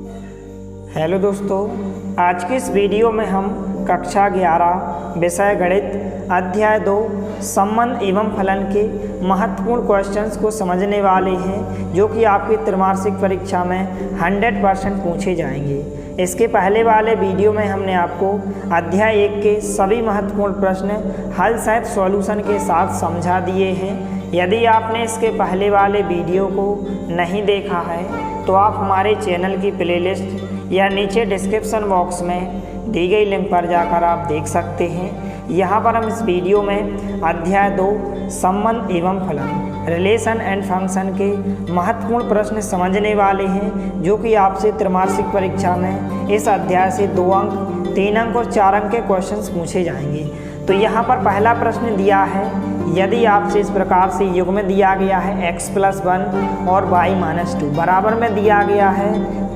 Hello दोस्तों, आज की इस वीडियो में हम कक्षा 11 विषय गणित अध्याय 2 संबंध एवं फलन के महत्वपूर्ण क्वेश्चंस को समझने वाले हैं, जो कि आपकी त्रैमासिक परीक्षा में 100% पूछे जाएंगे। इसके पहले वाले वीडियो में हमने आपको अध्याय 1 के सभी महत्वपूर्ण प्रश्न हल सहित सॉल्यूशन के साथ समझा दिए हैं। यदि आपने इसके पहले वाले वीडियो को नहीं देखा है तो आप हमारे चैनल की प्लेलिस्ट या नीचे डिस्क्रिप्शन बॉक्स में दी गई लिंक पर जाकर आप देख सकते हैं। यहाँ पर हम इस वीडियो में अध्याय 2 संबंध एवं फलन रिलेशन एंड फंक्शन के महत्वपूर्ण प्रश्न समझने वाले हैं, जो कि आपसे त्रैमासिक परीक्षा में इस अध्याय से 2 अंक, 3 अंक और 4 अंक के क्वेश्चंस पूछे जाएंगे। तो यहाँ पर पहला प्रश्न दिया है, यदि आपसे इस प्रकार से युग्म दिया गया है x+1 और y-2 बराबर में दिया गया है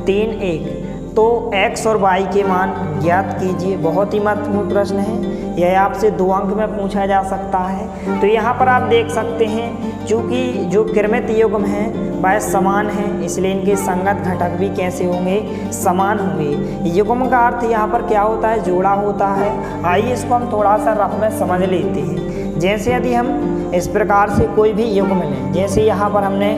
3 1, तो x और y के मान ज्ञात कीजिए। बहुत ही महत्वपूर्ण प्रश्न है, यह आपसे 2 अंक में पूछा जा सकता है। तो यहाँ पर आप देख सकते हैं, चूँकि जो क्रमित युग्म हैं वह समान है, इसलिए इनके संगत घटक भी कैसे होंगे, समान होंगे। युग्म का अर्थ यहाँ पर क्या होता है, जोड़ा होता है। आइए इसको हम थोड़ा सा रफ में समझ लेते हैं। जैसे यदि हम इस प्रकार से कोई भी युग्म लें, जैसे यहाँ पर हमने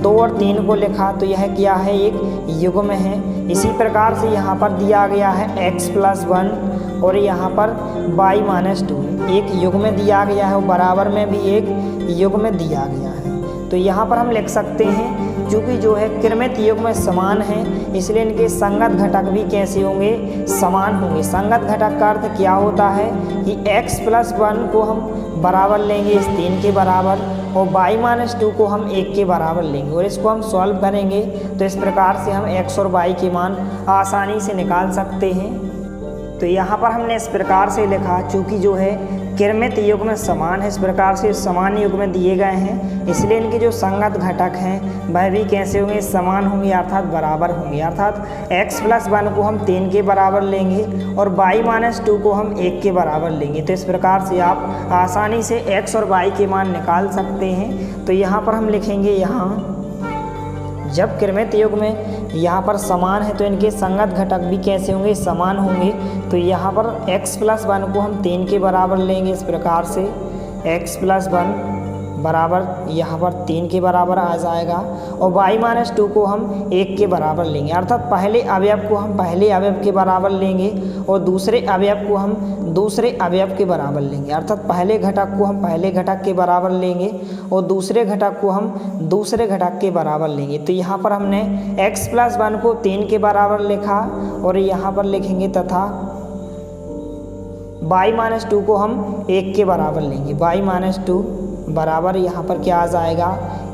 2 और 3 को लिखा, तो यह क्या है, एक युग्म है। इसी प्रकार से यहाँ पर दिया गया है x+1 और यहाँ पर y-2 एक युग्म दिया गया है, बराबर में भी एक युग्म दिया गया है। तो यहाँ पर हम लिख सकते हैं, चूँकि जो है क्रमित युग्म समान है, इसलिए इनके संगत घटक भी कैसे होंगे, समान होंगे। संगत घटक का अर्थ क्या होता है कि x+1 को हम बराबर लेंगे इस 3 के बराबर, और y-2 को हम 1 के बराबर लेंगे, और इसको हम सॉल्व करेंगे तो इस प्रकार से हम x और y के मान आसानी से निकाल सकते हैं। तो यहाँ पर हमने इस प्रकार से लिखा, चूँकि जो है क्रमित युग्म समान है, इस प्रकार से समान युग्म दिए गए हैं, इसलिए इनके जो संगत घटक हैं वह भी कैसे होंगे, समान होंगे, अर्थात बराबर होंगे। अर्थात x+1 को हम 3 के बराबर लेंगे और y-2 को हम 1 के बराबर लेंगे। तो इस प्रकार से आप आसानी से x और y के मान निकाल सकते हैं। तो यहाँ पर हम लिखेंगे, यहाँ जब क्रमित युग्म में यहाँ पर समान है तो इनके संगत घटक भी कैसे होंगे, समान होंगे। तो यहाँ पर x+1 को हम 3 के बराबर लेंगे, इस प्रकार से x+1 बराबर यहाँ पर 3 के बराबर आ जाएगा, और y-2 को हम 1 के बराबर लेंगे। अर्थात पहले अवयव को हम पहले अवयव के बराबर लेंगे और दूसरे अवयव को हम दूसरे अवयव के बराबर लेंगे। अर्थात पहले घटक को हम पहले घटक के बराबर लेंगे और दूसरे घटक को हम दूसरे घटक के बराबर लेंगे। तो यहाँ पर हमने x+1 को 3 के बराबर लिखा, और यहाँ पर लिखेंगे तथा y-2 को हम 1 के बराबर लेंगे। y-2 बराबर यहाँ पर क्या आ जाएगा,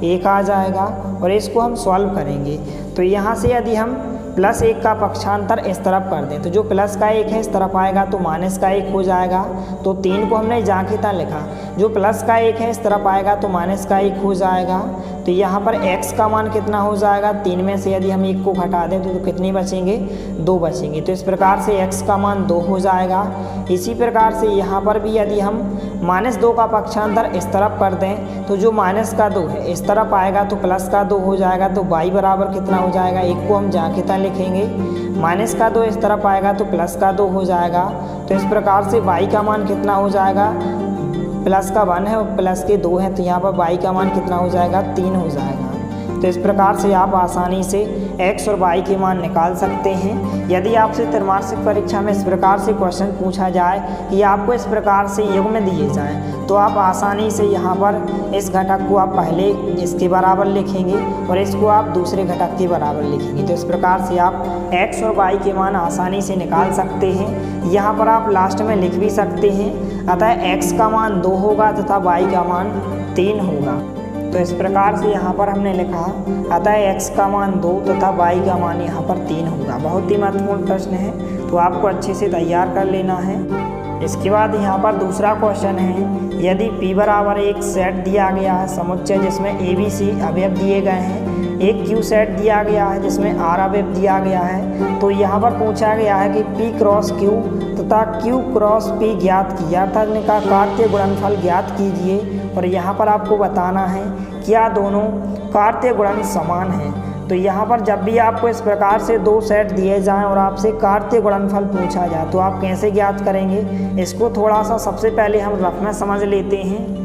1 आ जाएगा, और इसको हम सॉल्व करेंगे। तो यहाँ से यदि हम +1 का पक्षांतर इस तरफ कर दें, तो जो प्लस का 1 है इस तरफ आएगा तो माइनस का 1 हो जाएगा। तो 3 को हमने जांघिता लिखा, जो प्लस का 1 है इस तरफ आएगा तो माइनस का 1 हो जाएगा। तो यहाँ पर x का मान कितना हो जाएगा, 3 में से यदि हम 1 को घटा दें तो कितने बचेंगे, 2 बचेंगे। तो इस प्रकार से x का मान 2 हो जाएगा। इसी प्रकार से यहाँ पर भी यदि हम -2 का पक्षांतर इस तरफ कर दें, तो जो -2 है इस तरफ आएगा तो +2 हो जाएगा। तो y बराबर कितना हो जाएगा, 1 को हम जांघिता लिखेंगे, -2 इस तरफ आएगा तो +2 हो जाएगा। तो इस प्रकार से y का मान कितना हो जाएगा, +1 है और +2 है, तो यहाँ पर y का मान कितना हो जाएगा, 3 हो जाएगा। तो इस प्रकार से आप आसानी से x और y के मान निकाल सकते हैं। यदि आपसे त्रैमासिक परीक्षा में इस प्रकार से क्वेश्चन पूछा जाए कि आपको इस प्रकार से युग्म दिए जाएं, तो आप आसानी से यहाँ पर इस घटक को आप पहले इसके बराबर लिखेंगे और इसको आप दूसरे घटक के बराबर लिखेंगे। तो इस प्रकार से आप x और y के मान आसानी से निकाल सकते हैं। यहाँ पर आप लास्ट में लिख भी सकते हैं, अतः x का मान 2 होगा तथा y का मान 3 होगा। तो इस प्रकार से यहाँ पर हमने लिखा, अतः x का मान 2 तथा y का मान यहाँ पर 3 होगा। बहुत ही महत्वपूर्ण प्रश्न है, तो आपको अच्छे से तैयार कर लेना है। इसके बाद यहाँ पर दूसरा क्वेश्चन है, यदि p बराबर एक सेट दिया गया है समुच्चय जिसमें ABC अवयव दिए गए हैं, एक Q सेट दिया गया है जिसमें R अवयव दिया गया है, तो यहाँ पर पूछा गया है कि P क्रॉस Q तथा Q क्रॉस P ज्ञात कीजिए, अर्थात इनका कार्तीय गुणनफल ज्ञात कीजिए। और यहाँ पर आपको बताना है क्या दोनों कार्तीय गुणन समान हैं। तो यहाँ पर जब भी आपको इस प्रकार से दो सेट दिए जाएं और आपसे कार्तीय गुणनफल पूछा जाए तो आप कैसे ज्ञात करेंगे, इसको थोड़ा सा सबसे पहले हम रफ में समझ लेते हैं।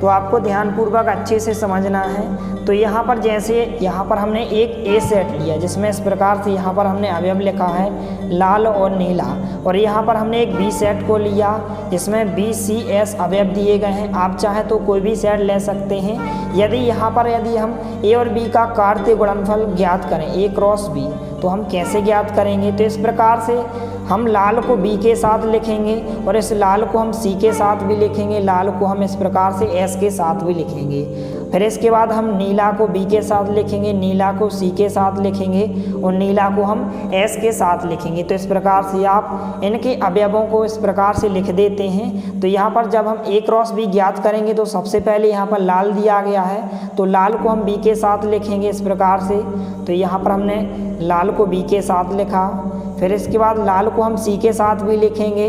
तो आपको ध्यानपूर्वक अच्छे से समझना है। तो यहाँ पर जैसे यहाँ पर हमने एक ए सेट लिया जिसमें इस प्रकार से यहाँ पर हमने अवयव लिखा है लाल और नीला, और यहाँ पर हमने एक बी सेट को लिया जिसमें बी सी एस अवयव दिए गए हैं। आप चाहे तो कोई भी सेट ले सकते हैं। यदि हम ए और बी का कार्तीय गुणनफल ज्ञात करें ए क्रॉस बी, तो हम कैसे ज्ञात करेंगे। तो इस प्रकार से हम लाल को बी के साथ लिखेंगे और इस लाल को हम सी के साथ भी लिखेंगे, लाल को हम इस प्रकार से एस के साथ भी लिखेंगे। फिर इसके बाद हम नीला को बी के साथ लिखेंगे, नीला को सी के साथ लिखेंगे और नीला को हम एस के साथ लिखेंगे। तो इस प्रकार से आप इनके अवयवों को इस प्रकार से लिख देते हैं। तो यहाँ पर जब हम ए क्रॉस बी ज्ञात करेंगे तो सबसे पहले यहाँ पर लाल दिया गया है तो लाल को हम बी के साथ लिखेंगे इस प्रकार से। तो यहाँ पर हमने लाल को बी के साथ लिखा। फिर इसके बाद लाल को हम सी के साथ भी लिखेंगे,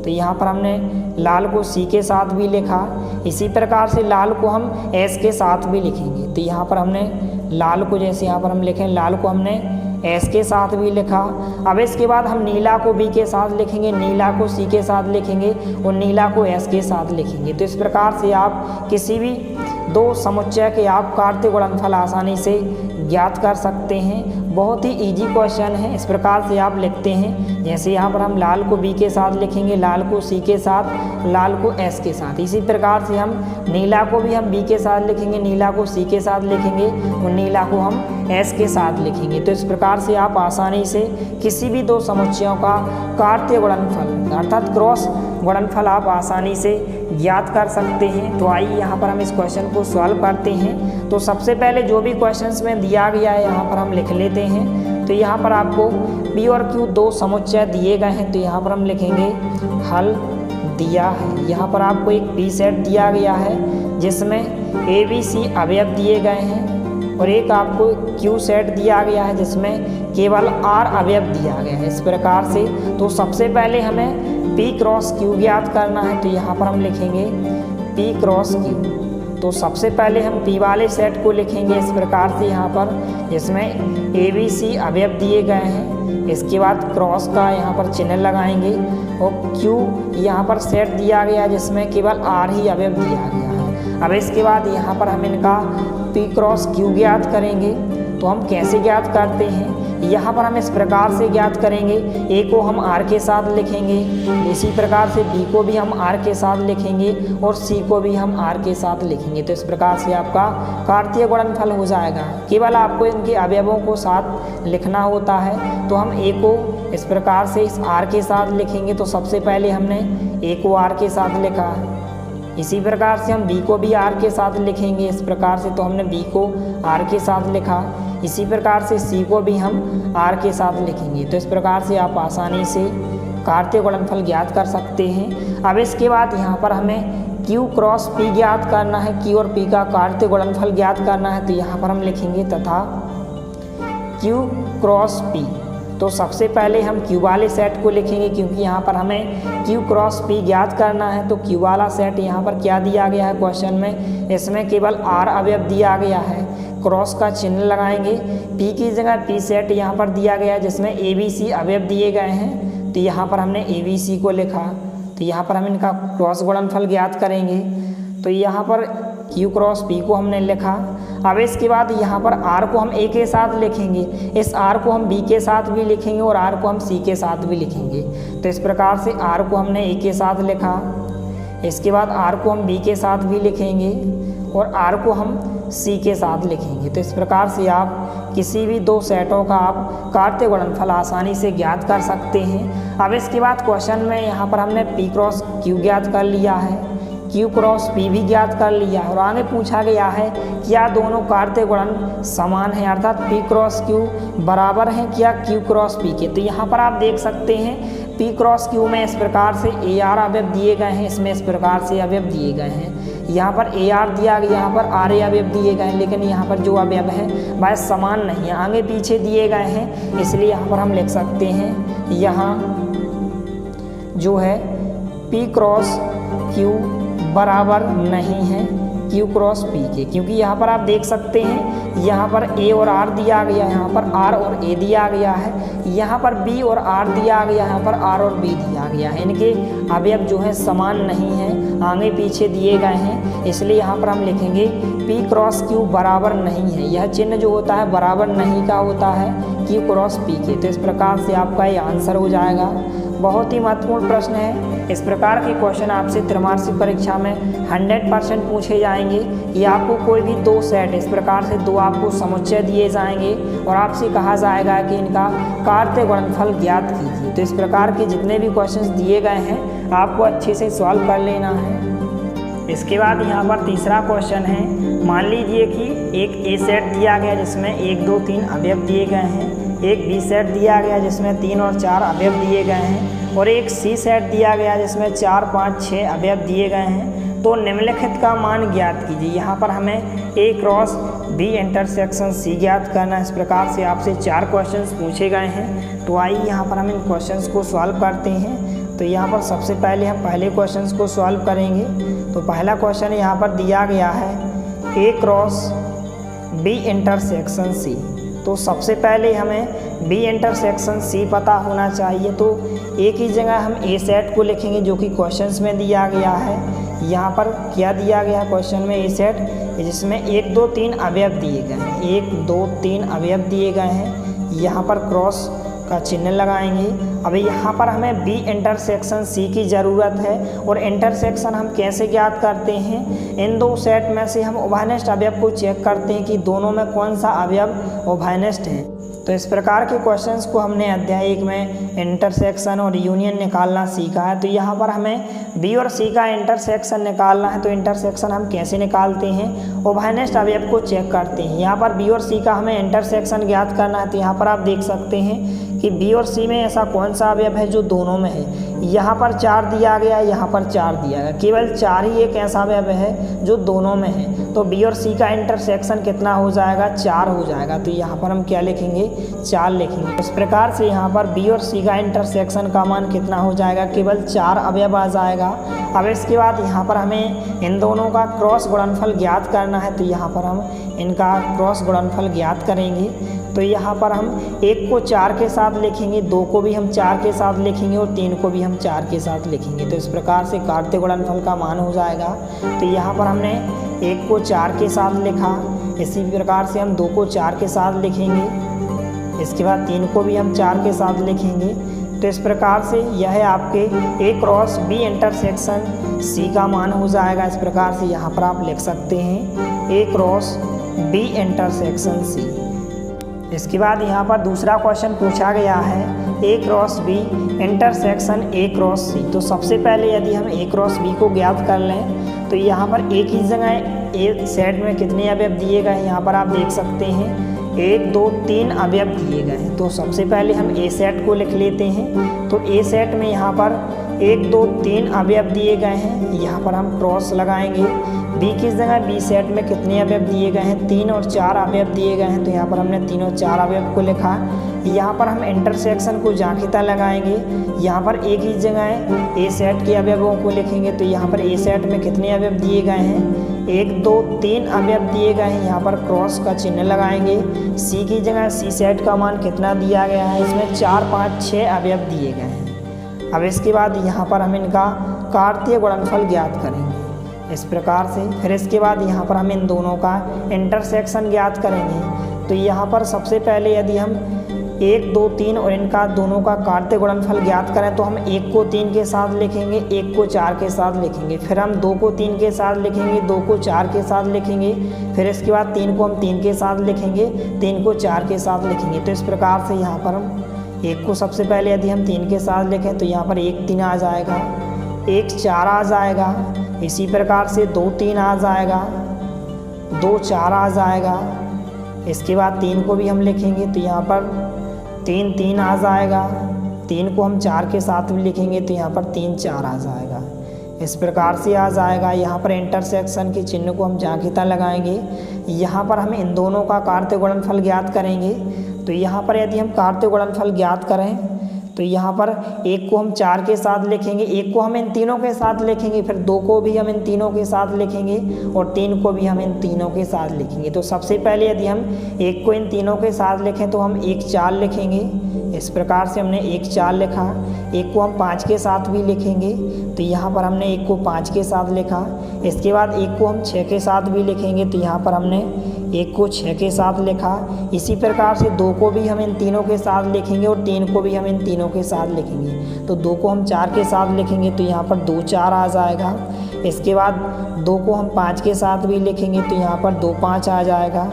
तो यहाँ पर हमने लाल को सी के साथ भी लिखा। इसी प्रकार से लाल को हम एस के साथ भी लिखेंगे। तो यहाँ पर हमने लाल को जैसे यहाँ पर हम लिखें लाल को हमने एस के साथ भी लिखा। अब इसके बाद हम नीला को बी के साथ लिखेंगे, नीला को सी के साथ लिखेंगे और नीला को एस के साथ लिखेंगे। तो इस प्रकार से आप किसी भी दो समुच्चय के आप कार्तीय गुणनफल आसानी से ज्ञात कर सकते हैं। बहुत ही इजी क्वेश्चन है। इस प्रकार से आप लिखते हैं जैसे यहाँ पर हम लाल को बी के साथ लिखेंगे, लाल को सी के साथ, लाल को एस के साथ। इसी प्रकार से हम नीला को भी हम बी के साथ लिखेंगे, नीला को सी के साथ लिखेंगे और नीला को हम एस के साथ लिखेंगे। तो इस प्रकार से आप आसानी से किसी भी दो समुच्चयों का कार्तीय गुणनफल अर्थात क्रॉस गुणनफल आप आसानी से ज्ञात कर सकते हैं। तो आइए यहाँ पर हम इस क्वेश्चन को सॉल्व करते हैं। तो सबसे पहले जो भी क्वेश्चंस में दिया गया है यहाँ पर हम लिख लेते हैं। तो यहाँ पर आपको पी और क्यू दो समुच्चय दिए गए हैं, तो यहाँ पर हम लिखेंगे हल दिया है। यहाँ पर आपको एक पी सेट दिया गया है जिसमें ए बी सी अवयव दिए गए हैं और एक आपको क्यू सेट दिया गया है जिसमें केवल आर अवयव दिया गया है इस प्रकार से। तो सबसे पहले हमें पी क्रॉस क्यू ज्ञात करना है। तो यहाँ पर हम लिखेंगे पी क्रॉस क्यू। तो सबसे पहले हम पी वाले सेट को लिखेंगे इस प्रकार से यहाँ पर जिसमें ए बी सी अवयव दिए गए हैं। इसके बाद क्रॉस का यहाँ पर चिन्ह लगाएंगे और क्यू यहाँ पर सेट दिया गया जिसमें केवल आर ही अवयव दिया गया है। अब इसके बाद यहाँ पर हम इनका पी क्रॉस क्यू ज्ञात करेंगे। तो हम कैसे ज्ञात करते हैं, यहाँ पर हम इस प्रकार से ज्ञात करेंगे। ए को हम आर के साथ लिखेंगे, इसी प्रकार से बी को भी हम आर के साथ लिखेंगे और सी को भी हम आर के साथ लिखेंगे। तो इस प्रकार से आपका कार्तीय गुणनफल हो जाएगा। केवल आपको इनके अवयवों को साथ लिखना होता है। तो हम ए को इस प्रकार से इस आर के साथ लिखेंगे। तो सबसे पहले हमने ए को आर के साथ लिखा। इसी प्रकार से हम बी को भी आर के साथ लिखेंगे इस प्रकार से। तो हमने बी को आर के साथ लिखा। इसी प्रकार से सी को भी हम आर के साथ लिखेंगे। तो इस प्रकार से आप आसानी से कार्तीय गुणनफल ज्ञात कर सकते हैं। अब इसके बाद यहाँ पर हमें क्यू क्रॉस पी ज्ञात करना है, क्यू और पी का कार्तीय गुणनफल ज्ञात करना है। तो यहाँ पर हम लिखेंगे तथा क्यू क्रॉस पी। तो सबसे पहले हम क्यू वाले सेट को लिखेंगे क्योंकि यहाँ पर हमें क्यू क्रॉस पी ज्ञात करना है। तो क्यू वाला सेट यहाँ पर क्या दिया गया है क्वेश्चन में, इसमें केवल आर अवयव दिया गया है। क्रॉस का चिन्ह लगाएंगे। पी की जगह पी सेट यहाँ पर दिया गया है जिसमें ए बी सी अवयव दिए गए हैं। तो यहाँ पर हमने ए बी सी को लिखा। तो यहाँ पर हम इनका क्रॉस गुणनफल ज्ञात करेंगे। तो यहाँ पर क्यू क्रॉस पी को हमने लिखा। अब इसके बाद यहाँ पर आर को हम ए के साथ लिखेंगे, इस आर को हम बी के साथ भी लिखेंगे और आर को हम सी के साथ भी लिखेंगे। तो इस प्रकार से आर को हमने ए के साथ लिखा। इसके बाद आर को हम बी के साथ भी लिखेंगे और आर को हम सी के साथ लिखेंगे। तो इस प्रकार से आप किसी भी दो सेटों का आप कार्तीय गुणनफल आसानी से ज्ञात कर सकते हैं। अब इसके बाद क्वेश्चन में यहाँ पर हमने पी क्रॉस क्यू ज्ञात कर लिया है, क्यू क्रॉस पी भी ज्ञात कर लिया और आगे पूछा गया है क्या दोनों कार्तीय गुणन समान हैं अर्थात पी क्रॉस क्यू बराबर हैं क्या क्यू क्रॉस पी के। तो यहाँ पर आप देख सकते हैं पी क्रॉस क्यू में इस प्रकार से ए आर अवयव दिए गए हैं, इसमें इस प्रकार से अवयव दिए गए हैं। यहाँ पर ए आर दिया गया, यहाँ पर आर ए अवयव दिए गए हैं, लेकिन यहाँ पर जो अवयव है वह समान नहीं है, आगे पीछे दिए गए हैं। इसलिए यहाँ पर हम लिख सकते हैं यहाँ जो है पी क्रॉस क्यू बराबर नहीं है Q क्रॉस P के, क्योंकि यहाँ पर आप देख सकते हैं यहाँ पर A और R दिया गया है, यहाँ पर R और A दिया गया है, यहाँ पर B और R दिया गया है, यहाँ पर R और B दिया गया है। इनके अवयव जो है समान नहीं हैं, आगे पीछे दिए गए हैं, इसलिए यहाँ पर हम लिखेंगे P क्रॉस Q बराबर नहीं है। यह चिन्ह जो होता है बराबर नहीं का होता है Q क्रॉस P के। तो इस प्रकार से आपका ये आंसर हो जाएगा। बहुत ही महत्वपूर्ण प्रश्न है। इस प्रकार के क्वेश्चन आपसे त्रैमासिक परीक्षा में 100% पूछे जाएंगे। ये आपको कोई भी दो सेट, इस प्रकार से दो आपको समुच्चय दिए जाएंगे और आपसे कहा जाएगा कि इनका कार्तीय गुणनफल ज्ञात कीजिए। तो इस प्रकार के जितने भी क्वेश्चंस दिए गए हैं आपको अच्छे से सॉल्व कर लेना है। इसके बाद यहाँ पर तीसरा क्वेश्चन है, मान लीजिए कि एक ए सेट दिया गया जिसमें 1 2 3 अवयव दिए गए हैं, एक बी सेट दिया गया जिसमें 3 और 4 अवयव दिए गए हैं और एक सी सेट दिया गया जिसमें 4 5 6 अवयव दिए गए हैं। तो निम्नलिखित का मान ज्ञात कीजिए। यहाँ पर हमें ए क्रॉस बी इंटरसेक्शन सी ज्ञात करना है। इस प्रकार से आपसे 4 क्वेश्चंस पूछे गए हैं। तो आइए यहाँ पर हम इन क्वेश्चंस को सॉल्व करते हैं। तो यहाँ पर सबसे पहले हम पहले क्वेश्चंस को सॉल्व करेंगे। तो पहला क्वेश्चन यहाँ पर दिया गया है ए क्रॉस बी इंटरसेक्शन सी। तो सबसे पहले हमें बी इंटरसेक्शन सी पता होना चाहिए। तो एक ही जगह हम ए सेट को लिखेंगे जो कि क्वेश्चंस में दिया गया है। यहाँ पर क्या दिया गया है क्वेश्चन में, ए सेट जिसमें 1 2 3 अवयव दिए गए हैं, 1 2 3 अवयव दिए गए हैं। यहाँ पर क्रॉस का चिन्ह लगाएंगे। अभी यहाँ पर हमें बी इंटरसेक्शन सी की ज़रूरत है और इंटरसेक्शन हम कैसे ज्ञात करते हैं, इन दो सेट में से हम उभयनिष्ठ अवयव को चेक करते हैं कि दोनों में कौन सा अवयव उभयनिष्ठ है। तो इस प्रकार के क्वेश्चंस को हमने अध्याय 1 में इंटरसेक्शन और यूनियन निकालना सीखा है। तो यहाँ पर हमें बी और सी का इंटरसेक्शन निकालना है। तो इंटरसेक्शन हम कैसे निकालते हैं, उभयनिष्ठ अवयव को चेक करते हैं। यहाँ पर बी और सी का हमें इंटरसेक्शन ज्ञात करना है। तो यहाँ पर आप देख सकते हैं कि बी और सी में ऐसा कौन सा अवयव है जो दोनों में है। यहाँ पर 4 दिया गया है, यहाँ पर 4 दिया गया, केवल 4 ही एक ऐसा अवयव है जो दोनों में है। तो बी और सी का इंटरसेक्शन कितना हो जाएगा, 4 हो जाएगा। तो यहाँ पर हम क्या लिखेंगे, 4 लिखेंगे। इस प्रकार से यहाँ पर बी और सी का इंटरसेक्शन का मान कितना हो जाएगा, केवल 4 अवयव आ जाएगा। अब इसके बाद यहाँ पर हमें इन दोनों का क्रॉस गुणनफल ज्ञात करना है। तो यहाँ पर हम इनका क्रॉस गुणनफल ज्ञात करेंगे। तो यहाँ पर हम 1 को 4 के साथ लिखेंगे, 2 को भी हम 4 के साथ लिखेंगे और 3 को भी हम 4 के साथ लिखेंगे। तो इस प्रकार से कार्तीय गुणनफल का मान हो जाएगा। तो यहाँ पर हमने 1 को 4 के साथ लिखा, इसी प्रकार से हम 2 को 4 के साथ लिखेंगे, इसके बाद 3 को भी हम 4 के साथ लिखेंगे। तो इस प्रकार से यह आपके ए क्रॉस बी इंटरसेक्शन सी का मान हो जाएगा। इस प्रकार से यहाँ पर आप लिख सकते हैं A cross B intersection C. इसके बाद यहाँ पर दूसरा क्वेश्चन पूछा गया है A cross B intersection A cross C. तो सबसे पहले यदि हम ए क्रॉस बी को ज्ञात कर लें तो यहाँ पर एक ही जगह ए सेट में कितने अवयव दिए गए हैं, यहाँ पर आप देख सकते हैं 1 2 3 अवयव दिए गए हैं। तो सबसे पहले हम ए सेट को लिख लेते हैं। तो ए सेट में यहाँ पर 1 2 3 अवयव दिए गए हैं, यहाँ पर हम क्रॉस लगाएंगे। बी की जगह बी सेट में कितने अवयव दिए गए हैं, 3 और 4 अवयव दिए गए हैं। तो यहाँ पर हमने 3 और 4 अवयव को लिखा। यहाँ पर हम इंटरसेक्शन को जांघिता लगाएंगे। यहाँ पर एक ही जगह ए सेट के अवयवों को लिखेंगे। तो यहाँ पर ए सेट में कितने अवयव दिए गए हैं, 1 2 3 अवयव दिए गए हैं, यहाँ पर क्रॉस का चिन्ह लगाएंगे। सी की जगह सी सेट का मान कितना दिया गया है, इसमें 4 5 6 अवयव दिए गए हैं। अब इसके बाद यहाँ पर हम इनका कार्तीय गुणनफल ज्ञात करेंगे इस प्रकार से। फिर इसके बाद यहाँ पर हम इन दोनों का इंटरसेक्शन ज्ञात करेंगे। तो यहाँ पर सबसे पहले यदि हम 1 2 3 और इनका दोनों का कार्तीय गुणनफल ज्ञात करें तो हम 1 को 3 के साथ लिखेंगे, 1 को 4 के साथ लिखेंगे, फिर हम 2 को 3 के साथ लिखेंगे, 2 को 4 के साथ लिखेंगे, फिर इसके बाद 3 को हम 3 के साथ लिखेंगे, 3 को 4 के साथ लिखेंगे। तो इस प्रकार से यहाँ पर हम 1 को सबसे पहले यदि हम 3 के साथ लिखें तो यहाँ पर 1 3 आ जाएगा, 1 4 आ जाएगा, इसी प्रकार से 2 3 आ जाएगा, 2 4 आ जाएगा। इसके बाद 3 को भी हम लिखेंगे तो यहाँ पर 3 3 आ जाएगा, 3 को हम 4 के साथ भी लिखेंगे तो यहाँ पर 3 4 आ जाएगा। इस प्रकार से आ जाएगा। यहाँ पर इंटरसेक्शन के चिन्ह को हम जांघिता लगाएंगे। यहाँ पर हम इन दोनों का कार्तीय गुणनफल ज्ञात करेंगे। तो यहाँ पर यदि हम कार्तीय गुणनफल ज्ञात करें तो यहाँ पर 1 को हम 4 के साथ लिखेंगे, 1 को हम इन तीनों के साथ लिखेंगे, फिर 2 को भी हम इन तीनों के साथ लिखेंगे और 3 को भी हम इन तीनों के साथ लिखेंगे। तो सबसे पहले यदि हम 1 को इन तीनों के साथ लिखें तो हम 1 4 लिखेंगे। इस प्रकार से हमने 1 4 लिखा। 1 को हम 5 के साथ भी लिखेंगे, तो यहाँ पर हमने 1 को 5 के साथ लिखा। इसके बाद 1 को हम 6 के साथ भी लिखेंगे, तो यहाँ पर हमने 1 को 6 के साथ लिखा। इसी प्रकार से 2 को भी हम इन तीनों के साथ लिखेंगे और 3 को भी हम इन तीनों के साथ लिखेंगे। तो 2 को हम 4 के साथ लिखेंगे, तो यहाँ पर 2 4 आ जाएगा। इसके बाद 2 को हम 5 के साथ भी लिखेंगे, तो यहाँ पर 2 5 आ जाएगा।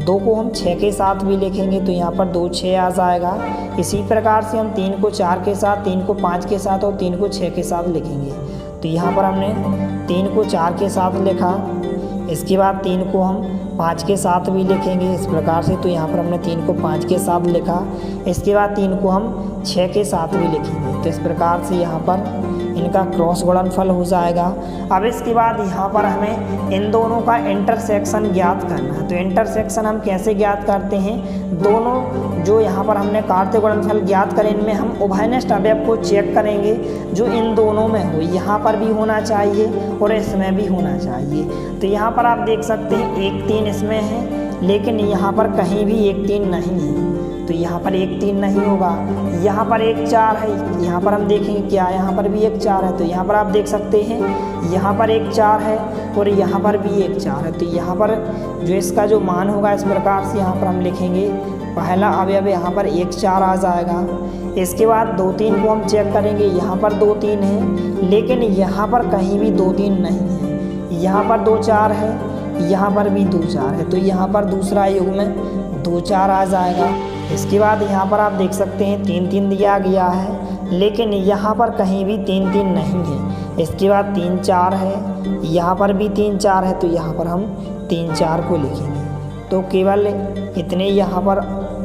2 को हम 6 के साथ भी लिखेंगे, तो यहाँ पर 2 6 आ जाएगा। इसी प्रकार से हम 3 को 4 के साथ, 3 को 5 के साथ और 3 को 6 के साथ लिखेंगे। तो यहाँ पर हमने 3 को 4 के साथ लिखा। इसके बाद 3 को हम 5 के साथ भी लिखेंगे इस प्रकार से, तो यहाँ पर हमने 3 को 5 के साथ लिखा। इसके बाद 3 को हम 6 के साथ भी लिखेंगे। तो इस प्रकार से यहाँ पर इनका क्रॉस गुणनफल हो जाएगा। अब इसके बाद यहाँ पर हमें इन दोनों का इंटरसेक्शन ज्ञात करना है। तो इंटरसेक्शन हम कैसे ज्ञात करते हैं, दोनों जो यहाँ पर हमने कार्तीय गुणनफल ज्ञात करें, इनमें हम उभयनिष्ठ अवयव को चेक करेंगे जो इन दोनों में हो। यहाँ पर भी होना चाहिए और इसमें भी होना चाहिए। तो यहाँ पर आप देख सकते हैं 1 3 इसमें है, लेकिन यहाँ पर कहीं भी 1 3 नहीं है। तो यहाँ पर 1 3 नहीं होगा। यहाँ पर 1 4 है, यहाँ पर हम देखेंगे क्या, यहाँ पर भी 1 4 है। तो यहाँ पर आप देख सकते हैं यहाँ पर 1 4 है और यहाँ पर भी 1 4 है। तो यहाँ पर जो इसका जो मान होगा इस प्रकार से यहाँ पर हम लिखेंगे। पहला अवयव यहाँ पर 1 4 आ जाएगा। इसके बाद 2 3 को हम चेक करेंगे, यहाँ पर 2 3 है, लेकिन यहाँ पर कहीं भी 2 3 नहीं है। यहाँ पर 2 4 है, यहाँ पर भी 2 4 है। तो यहाँ पर दूसरा युग्म 2 4 आ जाएगा। इसके बाद यहाँ पर आप देख सकते हैं 3 3 दिया गया है, लेकिन यहाँ पर कहीं भी 3 3 नहीं है। इसके बाद 3 4 है, यहाँ पर भी 3 4 है। तो यहाँ पर हम 3 4 को लिखेंगे। तो केवल इतने यहाँ पर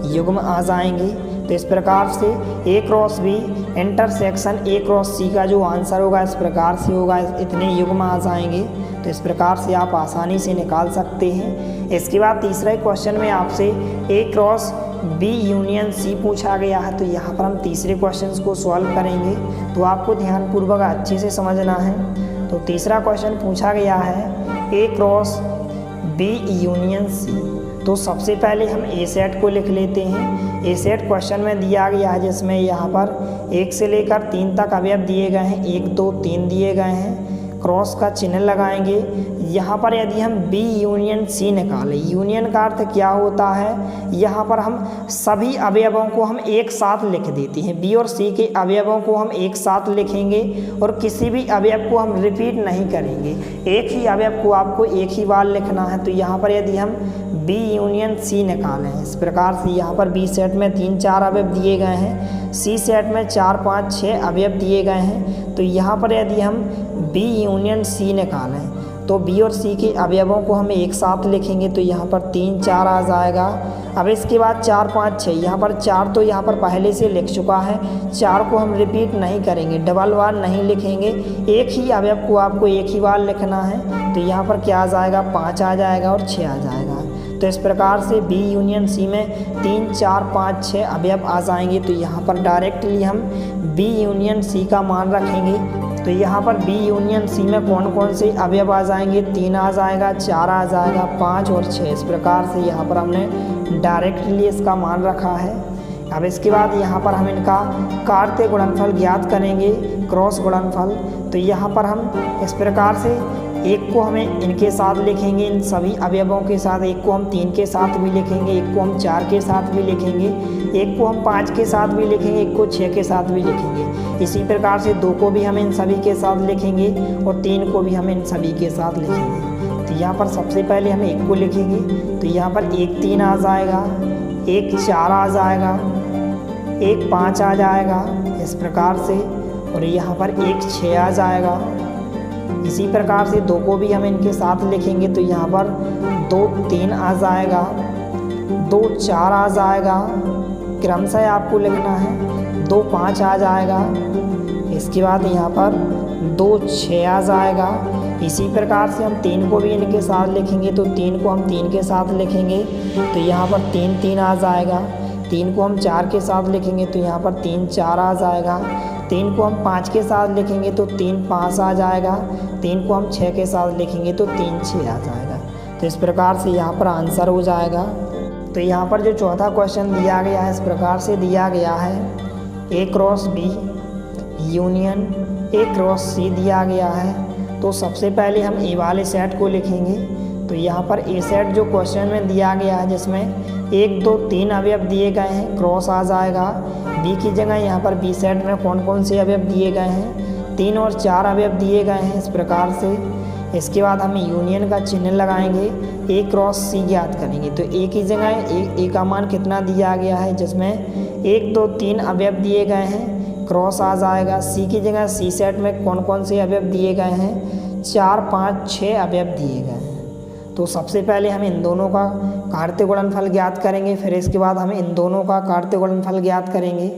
युग्म आ जाएंगे। तो इस प्रकार से A cross B intersection A cross C का जो आंसर होगा इस प्रकार से होगा, इतने युग्म आ जाएंगे। तो इस प्रकार से आप आसानी से निकाल सकते हैं। इसके बाद तीसरे क्वेश्चन में आपसे A cross B union C पूछा गया है। तो यहाँ पर हम तीसरे क्वेश्चन को सॉल्व करेंगे, तो आपको ध्यानपूर्वक अच्छे से समझना है। तो तीसरा क्वेश्चन पूछा गया है A cross B union C। तो सबसे पहले हम ए सेट को लिख लेते हैं। ए सेट क्वेश्चन में दिया गया है, जिसमें यहाँ पर 1 से लेकर 3 तक अवयव दिए गए हैं, 1 2 3 दिए गए हैं। क्रॉस का चिन्ह लगाएंगे। यहाँ पर यदि हम बी यूनियन सी निकालें, यूनियन का अर्थ क्या होता है, यहाँ पर हम सभी अवयवों को हम एक साथ लिख देते हैं। बी और सी के अवयवों को हम एक साथ लिखेंगे और किसी भी अवयव को हम रिपीट नहीं करेंगे। एक ही अवयव को आपको एक ही बार लिखना है। तो यहाँ पर यदि हम बी यूनियन सी निकालें, इस प्रकार से यहाँ पर बी सेट में 3 4 अवयव दिए गए हैं, सी सेट में 4 5 6 अवयव दिए गए हैं। तो यहाँ पर यदि हम बी यूनियन सी निकालें तो बी और सी के अवयवों को हम एक साथ लिखेंगे। तो यहाँ पर 3 4 आ जाएगा। अब इसके बाद 4 5 6, यहाँ पर 4 तो यहाँ पर पहले से लिख चुका है, 4 को हम रिपीट नहीं करेंगे, डबल बार नहीं लिखेंगे, एक ही अवयव को आपको एक ही बार लिखना है। तो यहाँ पर क्या आ जाएगा, 5 आ जाएगा और 6 आ जाएगा। तो इस प्रकार से बी यूनियन सी में 3 4 5 6 अवयव आ जाएंगे। तो यहाँ पर डायरेक्टली हम बी यूनियन सी का मान रखेंगे। तो यहाँ पर बी यूनियन सी में कौन कौन से अवयव आ जाएंगे, 3 आ जाएगा, 4 आ जाएगा, 5 और 6। इस प्रकार से यहाँ पर हमने डायरेक्टली इसका मान रखा है। अब इसके बाद यहाँ पर हम इनका कार्तीय गुणनफल ज्ञात करेंगे, क्रॉस गुणनफल। तो यहाँ पर हम इस प्रकार से एक को हमें इनके साथ लिखेंगे, इन सभी अवयवों के साथ, एक को हम 3 के साथ भी लिखेंगे, एक को हम 4 के साथ भी लिखेंगे, एक को हम 5 के साथ भी लिखेंगे, एक को 6 के साथ भी लिखेंगे। इसी प्रकार से 2 को भी हम इन सभी के साथ लिखेंगे और 3 को भी हम इन सभी के साथ लिखेंगे। तो यहाँ पर सबसे पहले हम 1 को लिखेंगे। तो यहाँ पर 1 3 आ जाएगा, 1 4 आ जाएगा, 1 5 आ जाएगा इस प्रकार से, और यहाँ पर 1 6 आ जाएगा। इसी प्रकार से 2 को भी हम इनके साथ लिखेंगे। तो यहाँ पर 2 3 आ जाएगा, 2 4 आ जाएगा, क्रमशः आपको लिखना है, 2 5 आ जाएगा। इसके बाद यहाँ पर 2 6 आ जाएगा। इसी प्रकार से हम 3 को भी इनके साथ लिखेंगे। तो 3 को हम 3 के साथ लिखेंगे। तो यहाँ पर 3 3 आ जाएगा। 3 को हम 4 के साथ लिखेंगे तो यहाँ पर 3 4 आ जाएगा। 3 को हम 5 के साथ लिखेंगे तो 3 5 आ जाएगा। 3 को हम 6 के साथ लिखेंगे तो 3 6 आ जाएगा। तो इस प्रकार से यहाँ पर आंसर हो जाएगा। तो यहाँ पर जो चौथा क्वेश्चन दिया गया है इस प्रकार से दिया गया है, A cross B union A cross C दिया गया है। तो सबसे पहले हम ए वाले सेट को लिखेंगे। तो यहाँ पर ए सेट जो क्वेश्चन में दिया गया है जिसमें 1 2 3 अवयव दिए गए हैं, क्रॉस आ जाएगा। बी की जगह यहाँ पर बी सेट में कौन कौन से अवयव दिए गए हैं, 3 और 4 अवयव दिए गए हैं इस प्रकार से। इसके बाद हम यूनियन का चिन्ह लगाएंगे, ए क्रॉस सी ज्ञात करेंगे। तो ए की जगह ए का मान कितना दिया गया है जिसमें 1 2 3 अवयव दिए गए हैं, क्रॉस आ जाएगा। सी की जगह सी सेट में कौन कौन से अवयव दिए गए हैं, 4 5 6 अवयव दिए गए हैं। तो सबसे पहले हम इन दोनों का कार्तीय गुणनफल ज्ञात करेंगे, फिर इसके बाद हम इन दोनों का कार्तीय गुणनफल ज्ञात करेंगे।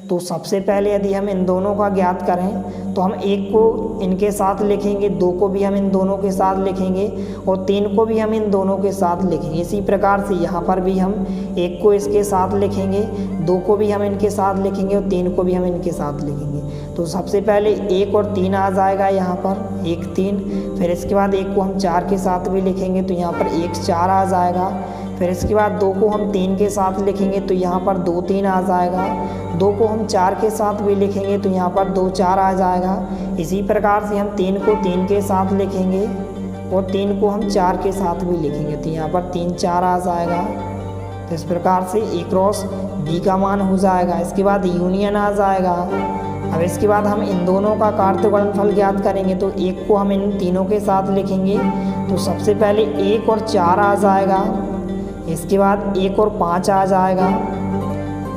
तो सबसे पहले यदि हम इन दोनों का ज्ञात करें तो हम 1 को इनके साथ लिखेंगे, 2 को भी हम इन दोनों के साथ लिखेंगे और 3 को भी हम इन दोनों के साथ लिखेंगे। इसी प्रकार से यहाँ पर भी हम 1 को इसके साथ लिखेंगे, 2 को भी हम इनके साथ लिखेंगे और 3 को भी हम इनके साथ लिखेंगे। तो सबसे पहले 1 और 3 आ जाएगा यहाँ पर 1 3, फिर इसके बाद 1 को हम 4 के साथ भी लिखेंगे तो यहाँ पर 1 4 आ जाएगा। फिर इसके बाद 2 को हम 3 के साथ लिखेंगे तो यहाँ पर 2 3 आ जाएगा। 2 को हम 4 के साथ भी लिखेंगे तो यहाँ पर 2 4 आ जाएगा। इसी प्रकार से हम 3 को 3 के साथ लिखेंगे और 3 को हम 4 के साथ भी लिखेंगे तो यहाँ पर 3 4 आ जाएगा। तो इस प्रकार से ए क्रॉस बी का मान हो जाएगा। इसके बाद यूनियन आ जाएगा। अब इसके बाद हम इन दोनों का कार्तीय गुणनफल ज्ञात करेंगे। तो 1 को हम इन तीनों के साथ लिखेंगे तो सबसे पहले 1 और 4 आ जाएगा। इसके बाद 1 और 5 आ जाएगा।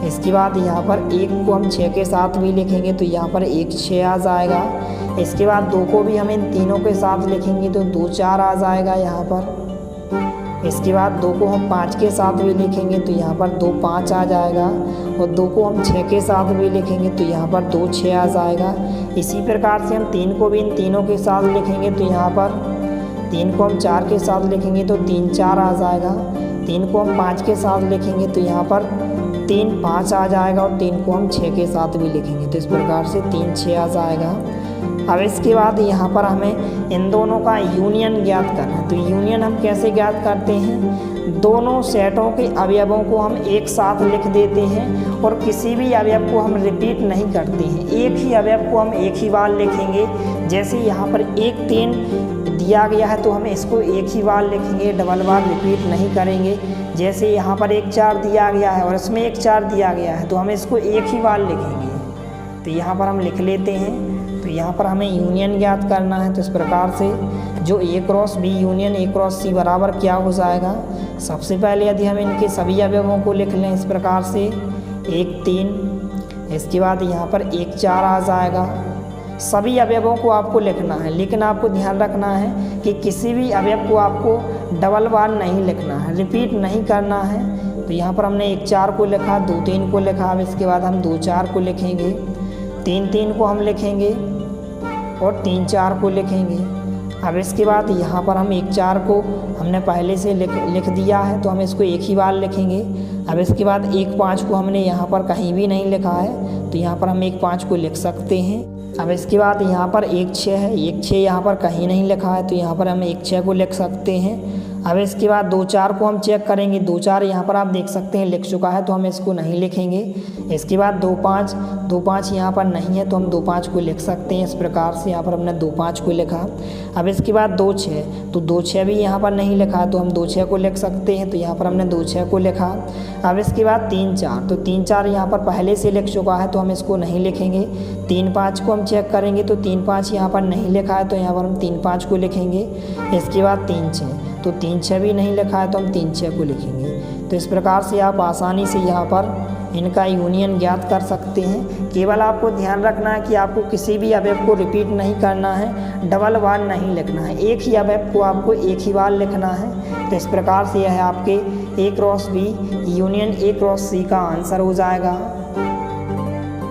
इसके बाद यहाँ पर 1 को हम 6 के साथ भी लिखेंगे तो यहाँ पर 1 6 आ जाएगा। इसके बाद 2 को भी हम इन तीनों के साथ लिखेंगे तो 2 4 आ जाएगा यहाँ पर। इसके बाद 2 को हम 5 के साथ भी लिखेंगे तो यहाँ पर 2 5 आ जाएगा और 2 को हम 6 के साथ भी लिखेंगे तो यहाँ पर 2 6 आ जाएगा। इसी प्रकार से हम 3 को भी इन तीनों के साथ लिखेंगे तो यहाँ पर 3 को हम 4 के साथ लिखेंगे तो 3 4 आ जाएगा। 3 को हम 5 के साथ लिखेंगे तो यहाँ पर 3 5 आ जाएगा और 3 को हम 6 के साथ भी लिखेंगे तो इस प्रकार से 3 6 आ जाएगा। अब इसके बाद यहाँ पर हमें इन दोनों का यूनियन ज्ञात करना है। तो यूनियन हम कैसे ज्ञात करते हैं, दोनों सेटों के अवयवों को हम एक साथ लिख देते हैं और किसी भी अवयव को हम रिपीट नहीं करते हैं। एक ही अवयव को हम एक ही बार लिखेंगे। जैसे यहाँ पर 1 3 दिया गया है तो हम इसको एक ही बार लिखेंगे, डबल बार रिपीट नहीं करेंगे। जैसे यहाँ पर 1 4 दिया गया है और इसमें 1 4 दिया गया है तो हम इसको एक ही बार लिखेंगे। तो यहाँ पर हम लिख लेते हैं। तो यहाँ पर हमें यूनियन ज्ञात करना है। तो इस प्रकार से जो A cross B union A cross C बराबर क्या हो जाएगा, सबसे पहले यदि हम इनके सभी अवयवों को लिख लें इस प्रकार से 1 3, इसके बाद यहाँ पर 1 4 आ जाएगा। सभी अवयवों को आपको लिखना है, लेकिन आपको ध्यान रखना है कि किसी भी अवयव को आपको डबल बार नहीं लिखना है, रिपीट नहीं करना है। तो यहाँ पर हमने 1 4 को लिखा, 2 3 को लिखा। अब इसके बाद हम 2 4 को लिखेंगे, 3 3 को हम लिखेंगे और 3 4 को लिखेंगे। अब इसके बाद यहाँ पर हम 1 4 को हमने पहले से लिख दिया है तो हम इसको एक ही बार लिखेंगे। अब इसके बाद 1 5 को हमने यहाँ पर कहीं भी नहीं लिखा है तो यहाँ पर हम 1 5 को लिख सकते हैं। अब इसके बाद यहाँ पर 1 6 है, 1 6 यहाँ पर कहीं नहीं लिखा है तो यहाँ पर हम 1 6 को लिख सकते हैं। अब इसके बाद 2 4 को हम चेक करेंगे, 2 4 यहाँ पर आप देख सकते हैं लिख चुका है तो हम इसको नहीं लिखेंगे। इसके बाद 2 5 यहाँ पर नहीं है तो हम 2 5 को लिख सकते हैं। इस प्रकार से यहाँ पर हमने 2 5 को लिखा। अब इसके बाद 2 6, तो 2 6 भी यहाँ पर नहीं लिखा तो हम 2 6 को लिख सकते हैं। तो यहाँ पर हमने 2 6 को लिखा। अब इसके बाद 3 4, तो 3 4 यहाँ पर पहले से लिख चुका है तो हम इसको नहीं लिखेंगे। 3 5 को हम चेक करेंगे तो 3 5 यहाँ पर नहीं लिखा है तो यहाँ पर हम 3 5 को लिखेंगे। इसके बाद 3 6, तो 3 6 भी नहीं लिखा है तो हम 3 6 को लिखेंगे। तो इस प्रकार से आप आसानी से यहाँ पर इनका यूनियन ज्ञात कर सकते हैं। केवल आपको ध्यान रखना है कि आपको किसी भी अवयव को रिपीट नहीं करना है, डबल बार नहीं लिखना है, एक ही अवयव को आपको एक ही बार लिखना है। तो इस प्रकार से यह आपके A cross B union A cross C का आंसर हो जाएगा।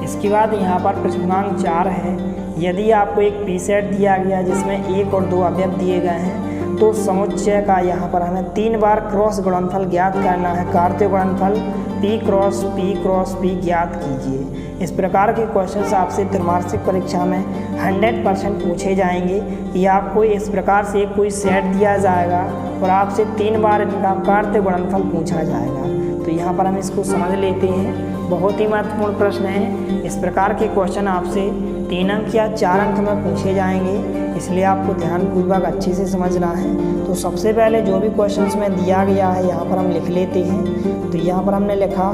इसके बाद यहाँ पर प्रश्नांक 4 है। यदि आपको एक पी सेट दिया गया जिसमें 1 और 2 अवयव दिए गए हैं तो समुच्चय का यहाँ पर हमें 3 बार क्रॉस गुणनफल ज्ञात करना है। कार्तीय गुणनफल P क्रॉस P ज्ञात कीजिए। इस प्रकार के क्वेश्चंस आपसे त्रैमासिक परीक्षा में 100% पूछे जाएंगे। ये आपको इस प्रकार से कोई सेट दिया जाएगा और आपसे 3 बार इनका कार्तीय गुणनफल पूछा जाएगा। तो यहाँ पर हम इसको समझ लेते हैं। बहुत ही महत्वपूर्ण प्रश्न है। इस प्रकार के क्वेश्चन आपसे 3 अंक या 4 अंक में पूछे जाएंगे, इसलिए आपको ध्यानपूर्वक अच्छे से समझना है। तो सबसे पहले जो भी क्वेश्चंस में दिया गया है यहाँ पर हम लिख लेते हैं। तो यहाँ पर हमने लिखा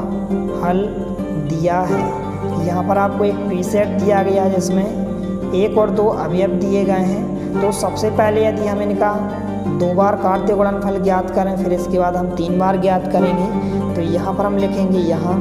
हल दिया है। यहाँ पर आपको एक पी सेट दिया गया है जिसमें 1 और 2 अवयव दिए गए हैं। तो सबसे पहले यदि हम इनका 2 बार कार्तीय गुणनफल ज्ञात करें, फिर इसके बाद हम 3 बार ज्ञात करेंगे। तो यहाँ पर हम लिखेंगे, यहाँ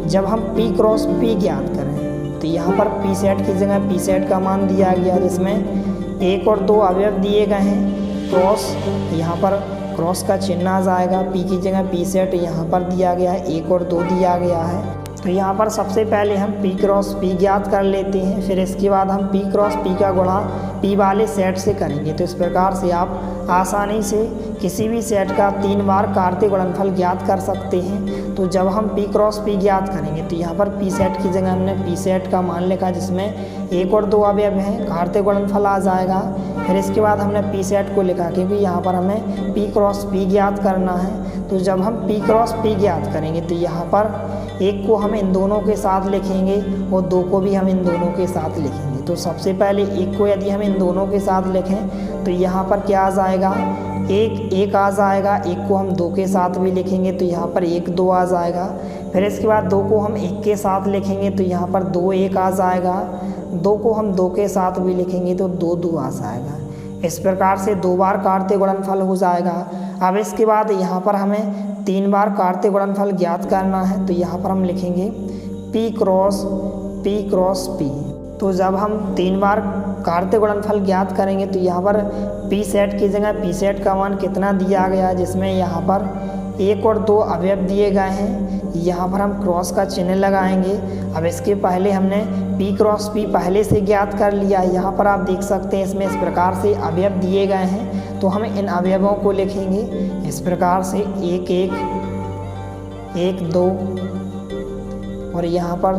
जब हम P क्रॉस P ज्ञात करें तो यहाँ पर P सेट की जगह P सेट का मान दिया गया जिसमें 1 और 2 अवयव दिए गए हैं। क्रॉस, यहाँ पर क्रॉस का चिन्ह आ जाएगा। P की जगह P सेट यहाँ पर दिया गया है, 1 और 2 दिया गया है। तो यहाँ पर सबसे पहले हम P क्रॉस P ज्ञात कर लेते हैं, फिर इसके बाद हम P क्रॉस P का गुणा P वाले सेट से करेंगे। तो इस प्रकार से आप आसानी से किसी भी सेट का 3 बार कार्तीय गुणनफल ज्ञात कर सकते हैं। तो जब हम P क्रॉस P ज्ञात करेंगे तो यहाँ पर P सेट की जगह हमने P सेट का मान लिखा जिसमें 1 और 2 अवयव हैं, कार्तीय गुणनफल आ जाएगा। फिर इसके बाद हमने P सेट को लिखा क्योंकि यहाँ पर हमें P क्रॉस P ज्ञात करना है। तो जब हम P क्रॉस P ज्ञात करेंगे तो यहाँ पर 1 को हम इन दोनों के साथ लिखेंगे और 2 को भी हम इन दोनों के साथ लिखेंगे। तो सबसे पहले 1 को यदि हम इन दोनों के साथ लिखें तो यहाँ पर क्या आ जाएगा, 1 आ जाएगा। 1 को हम 2 के साथ भी लिखेंगे तो यहाँ पर 1 2 आ जाएगा। फिर इसके बाद 2 को हम 1 के साथ लिखेंगे तो यहाँ पर 2 1 आ जाएगा। 2 को हम 2 के साथ भी लिखेंगे तो 2 2 आ जाएगा। इस प्रकार से 2 बार कार्तीय गुणनफल हो जाएगा। अब इसके बाद यहाँ पर हमें 3 बार कार्तीय गुणनफल ज्ञात करना है। तो यहाँ पर हम लिखेंगे P क्रॉस P। तो जब हम 3 बार कार्तीय गुणनफल ज्ञात करेंगे तो यहाँ पर P सेट की जगह P सेट का मान कितना दिया गया है जिसमें यहाँ पर 1 और 2 अवयव दिए गए हैं। यहाँ पर हम क्रॉस का चिन्ह लगाएंगे। अब इसके पहले हमने P क्रॉस P पहले से ज्ञात कर लिया है। यहाँ पर आप देख सकते हैं इसमें इस प्रकार से अवयव दिए गए हैं, तो हम इन अवयवों को लिखेंगे इस प्रकार से 1 1 1 2 और यहाँ पर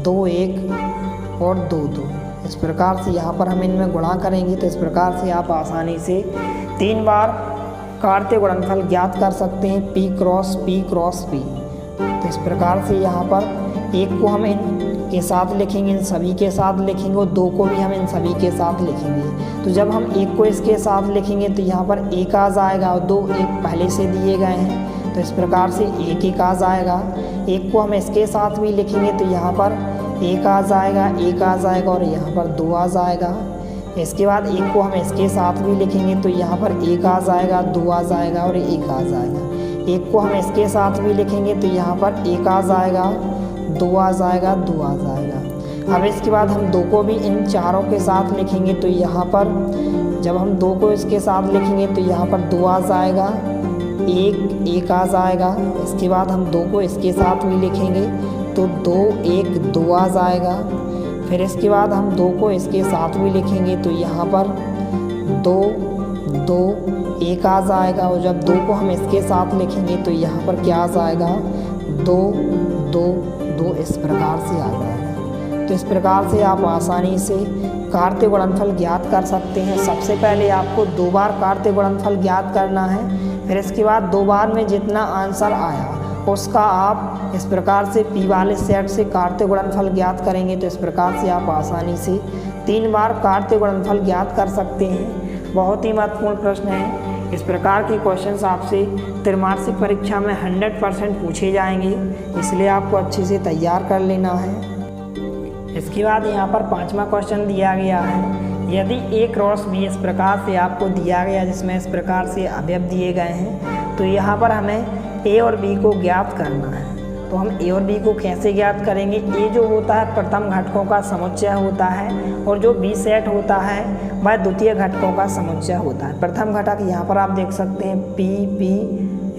2 1 और 2 2। इस प्रकार से यहाँ पर हम इनमें गुणा करेंगे। तो इस प्रकार से आप आसानी से 3 बार कार्तीय गुणनफल ज्ञात कर सकते हैं P क्रॉस P। तो इस प्रकार से यहाँ पर 1 को हम इन के साथ लिखेंगे, इन सभी के साथ लिखेंगे और 2 को भी हम इन सभी के साथ लिखेंगे। तो जब हम 1 को इसके साथ लिखेंगे तो यहाँ पर 1 आ जाएगा और 2 1 पहले से दिए गए हैं। तो इस प्रकार से 1 1 आ जाएगा। 1 को हम इसके साथ भी लिखेंगे तो यहाँ पर 1 आ जाएगा, 1 आ जाएगा और यहाँ पर 2 आ जाएगा। इसके बाद 1 को हम इसके साथ भी लिखेंगे तो यहाँ पर 1 आ जाएगा, 2 आ जाएगा और 1 आ जाएगा। 1 को हम इसके साथ भी लिखेंगे तो यहाँ पर 1 आ जाएगा, 2 आ जाएगा, 2 आ जाएगा। अब इसके बाद हम 2 को भी इन चारों के साथ लिखेंगे तो यहाँ पर जब हम 2 को इसके साथ लिखेंगे तो यहाँ पर 2 आ जाएगा, 1 आ जाएगा। इसके बाद हम 2 को इसके साथ भी लिखेंगे तो 2 1 2 आ जाएगा। फिर इसके बाद हम 2 को इसके साथ भी लिखेंगे तो यहाँ पर 2 2 1 आ जाएगा और जब 2 को हम इसके साथ लिखेंगे तो यहाँ पर क्या आ जाएगा, 2 2 2 इस प्रकार से आ जाएगा। तो इस प्रकार से आप आसानी से कार्तीय गुणनफल ज्ञात कर सकते हैं। सबसे पहले आपको 2 बार कार्तीय गुणनफल ज्ञात करना है, फिर इसके बाद 2 बार में जितना आंसर आया उसका आप इस प्रकार से P वाले सेट से कार्तीय गुणनफल ज्ञात करेंगे। तो इस प्रकार से आप आसानी से 3 बार कार्तीय गुणनफल ज्ञात कर सकते हैं। बहुत ही महत्वपूर्ण प्रश्न है। इस प्रकार के क्वेश्चंस आपसे त्रैमासिक परीक्षा में 100% पूछे जाएंगे, इसलिए आपको अच्छे से तैयार कर लेना है। इसके बाद यहाँ पर 5वां क्वेश्चन दिया गया है, यदि A क्रॉस B इस प्रकार से आपको दिया गया जिसमें इस प्रकार से अवयव दिए गए हैं, तो यहाँ पर हमें A और B को ज्ञात करना है। तो हम A और B को कैसे ज्ञात करेंगे। A जो होता है प्रथम घटकों का समुच्चय होता है और जो B सेट होता है वह द्वितीय घटकों का समुच्चय होता है। प्रथम घटक यहाँ पर आप देख सकते हैं P P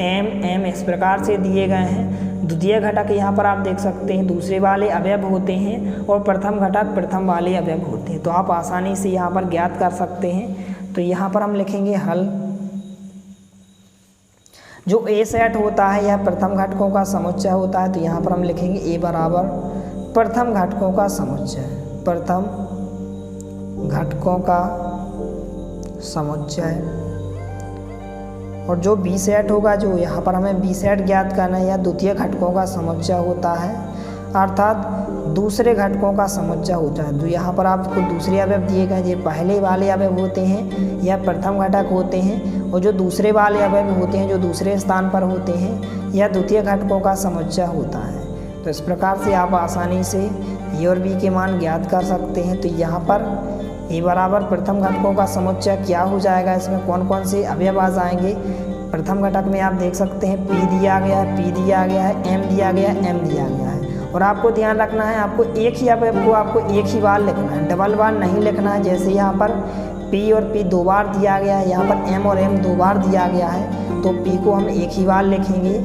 M M इस प्रकार से दिए गए हैं। द्वितीय घटक यहाँ पर आप देख सकते हैं दूसरे वाले अवयव होते हैं और प्रथम घटक प्रथम वाले अवयव होते हैं। तो आप आसानी से यहाँ पर ज्ञात कर सकते हैं। तो यहाँ पर हम लिखेंगे हल। जो ए सेट होता है यह प्रथम घटकों का समुच्चय होता है, तो यहाँ पर हम लिखेंगे ए बराबर प्रथम घटकों का समुच्चय, प्रथम घटकों का समुच्चय। और जो बी सेट होगा, जो यहाँ पर हमें बी सेट ज्ञात करना है, यह द्वितीय घटकों का समुच्चय होता है, अर्थात दूसरे घटकों का समुच्चय होता है। जो यहाँ पर आपको दूसरे अवयव दिए गए, ये पहले वाले अवयव होते हैं, यह प्रथम घटक होते हैं, और जो दूसरे वाले अवयव होते हैं जो दूसरे स्थान पर होते हैं, यह द्वितीय घटकों का समुच्चय होता है। तो इस प्रकार से आप आसानी से ए और बी के मान ज्ञात कर सकते हैं। तो यहाँ पर ए बराबर प्रथम घटकों का समुच्चय क्या हो जाएगा, इसमें कौन कौन से अवयव आ जाएंगे। प्रथम घटक में आप देख सकते हैं पी दिया गया है, पी दिया गया है, एम दिया गया है, एम दिया गया है। और आपको ध्यान रखना है, आपको एक ही अवयव को आपको एक ही बार लिखना है, डबल बार नहीं लिखना है। जैसे यहाँ पर पी और पी 2 बार दिया गया है, यहाँ पर एम और एम 2 बार दिया गया है, तो पी को हम एक ही बार लिखेंगे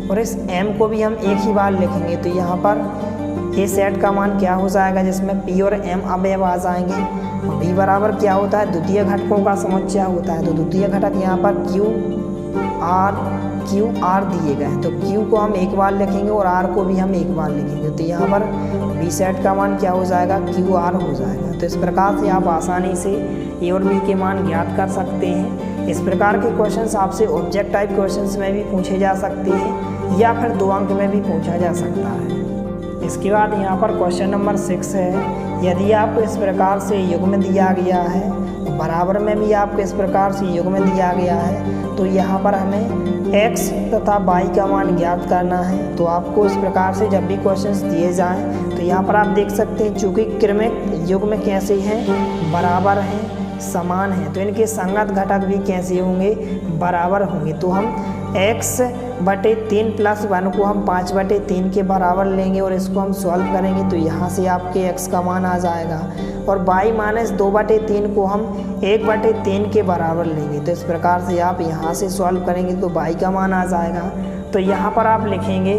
और इस एम को भी हम एक ही बार लिखेंगे। तो यहाँ पर ए सेट का मान क्या हो जाएगा, जिसमें पी और एम अवयव आ जाएंगे। और बी बराबर क्या होता है, द्वितीय घटकों का समुच्चय होता है। तो द्वितीय घटक यहाँ पर क्यू आर दिए गए हैं, तो क्यू को हम एक बार लिखेंगे और आर को भी हम एक बार लिखेंगे। तो यहाँ पर बी सेट का मान क्या हो जाएगा, क्यू आर हो जाएगा। तो इस प्रकार से आप आसानी से ए और बी के मान ज्ञात कर सकते हैं। इस प्रकार के क्वेश्चंस आपसे ऑब्जेक्ट टाइप क्वेश्चंस में भी पूछे जा सकते हैं या फिर 2 अंक में भी पूछा जा सकता है। इसके बाद यहाँ पर क्वेश्चन नंबर 6 है, यदि आपको इस प्रकार से युग्म दिया गया है, बराबर में भी आपको इस प्रकार से युग्म दिया गया है, तो यहाँ पर हमें x तथा y का मान ज्ञात करना है। तो आपको इस प्रकार से जब भी क्वेश्चंस दिए जाएं, तो यहाँ पर आप देख सकते हैं चूँकि क्रमिक युग्म कैसे हैं, बराबर हैं, समान हैं, तो इनके संगत घटक भी कैसे होंगे, बराबर होंगे। तो हम x/3 + 1 को हम 5/3 के बराबर लेंगे और इसको हम सॉल्व करेंगे। तो यहाँ से आपके x का मान आ जाएगा और y - 2/3 को हम 1/3 के बराबर लेंगे। तो इस प्रकार से आप यहाँ से सॉल्व करेंगे तो y का मान आ जाएगा। तो यहाँ पर आप लिखेंगे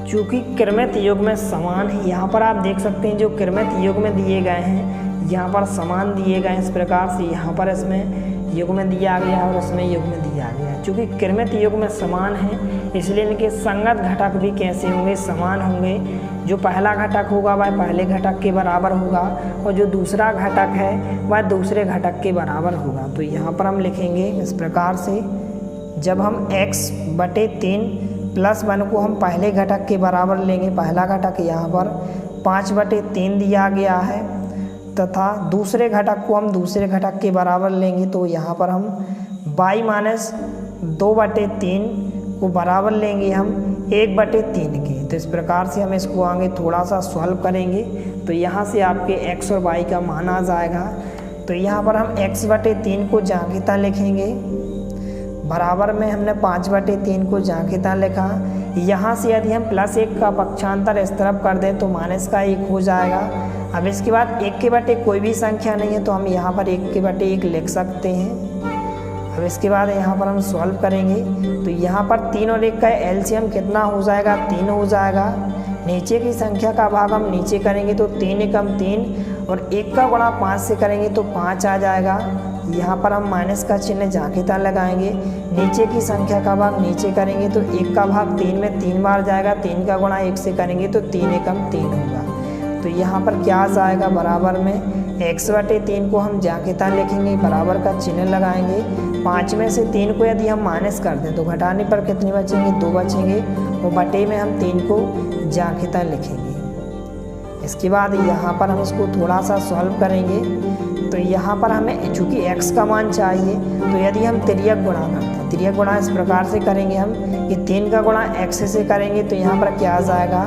चूँकि क्रमित युग्म समान है, यहाँ पर आप देख सकते हैं जो क्रमित युग्म दिए गए हैं यहाँ पर समान दिए गए हैं। इस प्रकार से यहाँ पर इसमें युग्म दिया गया है और इसमें युग्म दिया गया है। चूँकि क्रमित युग्म समान है इसलिए इनके संगत घटक भी कैसे होंगे, समान होंगे। जो पहला घटक होगा वह पहले घटक के बराबर होगा और जो दूसरा घटक है वह दूसरे घटक के बराबर होगा। तो यहाँ पर हम लिखेंगे इस प्रकार से, जब हम x/3 + 1 को हम पहले घटक के बराबर लेंगे, पहला घटक यहाँ पर 5/3 दिया गया है तथा दूसरे घटक को हम दूसरे घटक के बराबर लेंगे, तो यहाँ पर हम y - 2/3 को बराबर लेंगे हम 1/3 के। तो इस प्रकार से हम इसको आगे थोड़ा सा सॉल्व करेंगे तो यहाँ से आपके x और y का मान आ जाएगा। तो यहाँ पर हम x/3 को जांघिता लिखेंगे, बराबर में हमने 5/3 को जांघिता लिखा। यहाँ से यदि हम +1 का पक्षांतर इस तरफ कर दें तो -1 हो जाएगा। अब इसके बाद 1 के बटे कोई भी संख्या नहीं है तो हम यहाँ पर 1 के बटे 1 लिख सकते हैं। अब इसके बाद यहाँ पर हम सॉल्व करेंगे तो यहाँ पर 3 और 1 का एलसीएम कितना हो जाएगा, 3 हो जाएगा। नीचे की संख्या का भाग हम नीचे करेंगे तो 3 एकम 3 और 1 का गुणा 5 से करेंगे तो 5 आ जाएगा। यहाँ पर हम माइनस का चिन्ह जांघिता लगाएंगे, नीचे की संख्या का भाग नीचे करेंगे तो 1 का भाग 3 में 3 बार जाएगा, 3 का गुणा 1 से करेंगे तो 3 एकम 3 होगा। तो यहाँ पर क्या आ जाएगा, बराबर में x/3 को हम जांघिता लिखेंगे, बराबर का चिन्ह लगाएंगे। 5 में से 3 को यदि हम माइनस कर दें तो घटाने पर कितने बचेंगे, 2 बचेंगे और बटे में हम 3 को जांघिता लिखेंगे। इसके बाद यहाँ पर हम इसको थोड़ा सा सॉल्व करेंगे तो यहाँ पर हमें चूँकि x का मान चाहिए तो यदि हम तिर्यक गुणा करते हैं, तिर्यक गुणा इस प्रकार से करेंगे हम कि 3 का गुणा x से करेंगे तो यहाँ पर क्या आ जाएगा,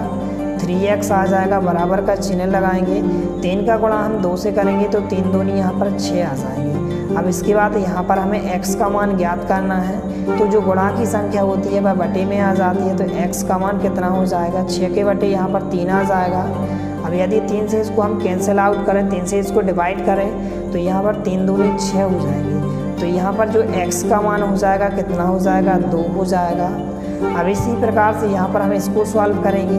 3x आ जाएगा, बराबर का चिन्ह लगाएंगे। 3 का गुणा हम 2 से करेंगे तो 3 दूनी यहाँ पर 6 आ जाएंगे। अब इसके बाद यहाँ पर हमें x का मान ज्ञात करना है, तो जो गुणा की संख्या होती है वह बटे में आ जाती है। तो x का मान कितना हो जाएगा, 6 के बटे यहाँ पर 3 आ जाएगा। अब यदि 3 से इसको हम कैंसिल आउट करें, 3 से इसको डिवाइड करें तो यहाँ पर 3 दूनी 6 हो जाएंगे। तो यहाँ पर जो x का मान हो जाएगा कितना हो जाएगा, 2 हो जाएगा। अब इसी प्रकार से यहाँ पर हम इसको सॉल्व करेंगे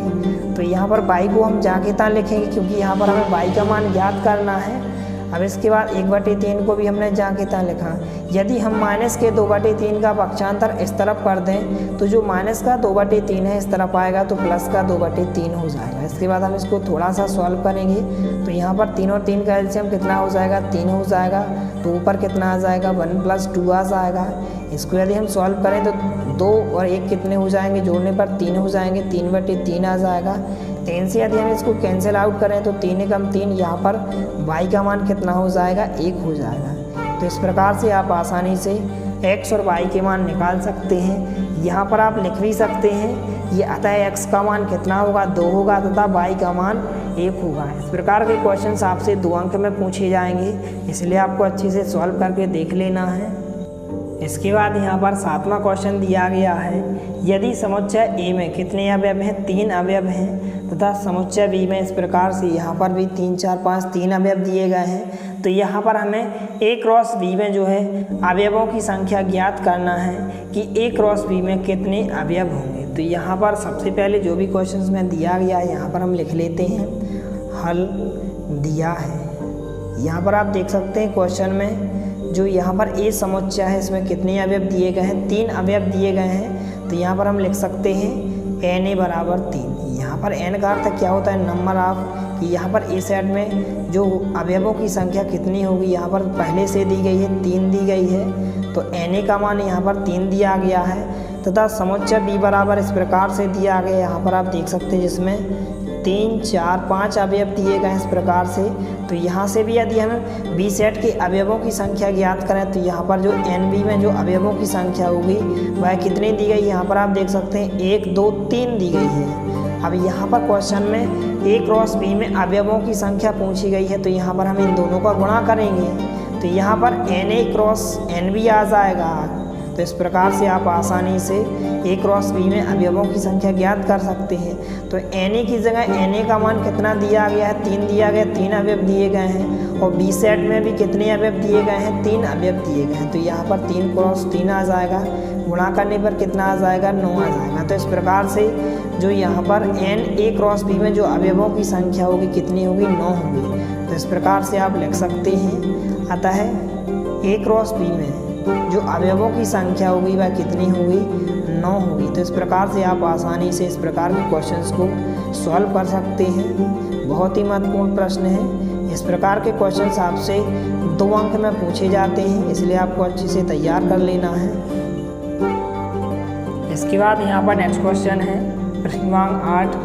तो यहाँ पर y को हम जांघिता लिखेंगे क्योंकि यहाँ पर हमें y का मान ज्ञात करना है। अब इसके बाद 1/3 को भी हमने जहाँ की तहाँ लिखा। यदि हम माइनस के 2/3 का पक्षांतर इस तरफ कर दें तो जो माइनस का 2/3 है इस तरफ आएगा तो प्लस का 2/3 हो जाएगा। इसके बाद हम इसको थोड़ा सा सॉल्व करेंगे तो यहाँ पर 3 और 3 का एलसीएम कितना हो जाएगा, 3 हो जाएगा। तो ऊपर कितना आ जाएगा, 1 + 2 आ जाएगा। इसको यदि हम सॉल्व करें तो 2 और 1 कितने हो जाएंगे, जोड़ने पर 3 हो जाएंगे, 3/3 आ जाएगा। 3 से यदि हम इसको कैंसिल आउट करें तो 3 × 3 यहाँ पर y का मान कितना हो जाएगा, 1 हो जाएगा। तो इस प्रकार से आप आसानी से x और y के मान निकाल सकते हैं। यहाँ पर आप लिख भी सकते हैं ये अतः x का मान कितना होगा, 2 होगा तथा y का मान 1 होगा। इस प्रकार के क्वेश्चंस आपसे 2 अंक में पूछे जाएंगे, इसलिए आपको अच्छे से सॉल्व करके देख लेना है। इसके बाद यहाँ पर 7वां क्वेश्चन दिया गया है, यदि समुच्चय A में कितने अवयव हैं, 3 अवयव हैं तथा समुच्चय B में इस प्रकार से यहाँ पर भी 3, 4, 5 3 अवयव दिए गए हैं। तो यहाँ पर हमें A क्रॉस B में जो है अवयवों की संख्या ज्ञात करना है कि A क्रॉस B में कितने अवयव होंगे। तो यहाँ पर सबसे पहले जो भी क्वेश्चन में दिया गया है यहाँ पर हम लिख लेते हैं। हल दिया है, यहाँ पर आप देख सकते हैं क्वेश्चन में जो यहाँ पर A समुच्चय है इसमें कितने अवयव दिए गए हैं, 3 अवयव दिए गए हैं। तो यहाँ पर हम लिख सकते हैं Na = 3। यहाँ पर n का अर्थ क्या होता है, नंबर ऑफ, कि यहाँ पर A सेट में जो अवयवों की संख्या कितनी होगी, यहाँ पर पहले से दी गई है 3 दी गई है। तो Na का मान यहाँ पर 3 दिया गया है तथा समुच्चय B बराबर इस प्रकार से दिया गया। यहाँ पर आप देख सकते हैं जिसमें 3, 4, 5 अवयव दिए गए इस प्रकार से। तो यहाँ से भी यदि हम बी सेट के अवयवों की संख्या ज्ञात करें तो यहाँ पर जो NB में जो अवयवों की संख्या होगी वह कितनी दी गई, यहाँ पर आप देख सकते हैं 1, 2, 3 दी गई है। अब यहाँ पर क्वेश्चन में A क्रॉस B में अवयवों की संख्या पूछी गई है तो यहाँ पर हम इन दोनों का गुणा करेंगे तो यहाँ पर Na क्रॉस NB आ जाएगा। तो इस प्रकार से आप आसानी से A क्रॉस B में अवयवों की संख्या ज्ञात कर सकते हैं। तो Na की जगह Na का मान कितना दिया गया है, 3 दिया गया, 3 अवयव दिए गए हैं। और B सेट में भी कितने अवयव दिए गए हैं, 3 अवयव दिए गए हैं। तो यहाँ पर 3 × 3 आ जाएगा, गुणा करने पर कितना आ जाएगा, 9 आ जाएगा। तो इस प्रकार से जो यहाँ पर Na क्रॉस B में जो अवयवों की संख्या होगी कितनी होगी, 9 होगी। तो इस प्रकार से आप लिख सकते हैं अतः A क्रॉस B में जो अवयवों की संख्या होगी वह कितनी होगी, 9 होगी। तो इस प्रकार से आप आसानी से इस प्रकार के क्वेश्चंस को सॉल्व कर सकते हैं। बहुत ही महत्वपूर्ण प्रश्न है। इस प्रकार के क्वेश्चंस आपसे 2 अंक में पूछे जाते हैं, इसलिए आपको अच्छे से तैयार कर लेना है। इसके बाद यहाँ पर नेक्स्ट क्वेश्चन है प्रश्न क्रमांक 8,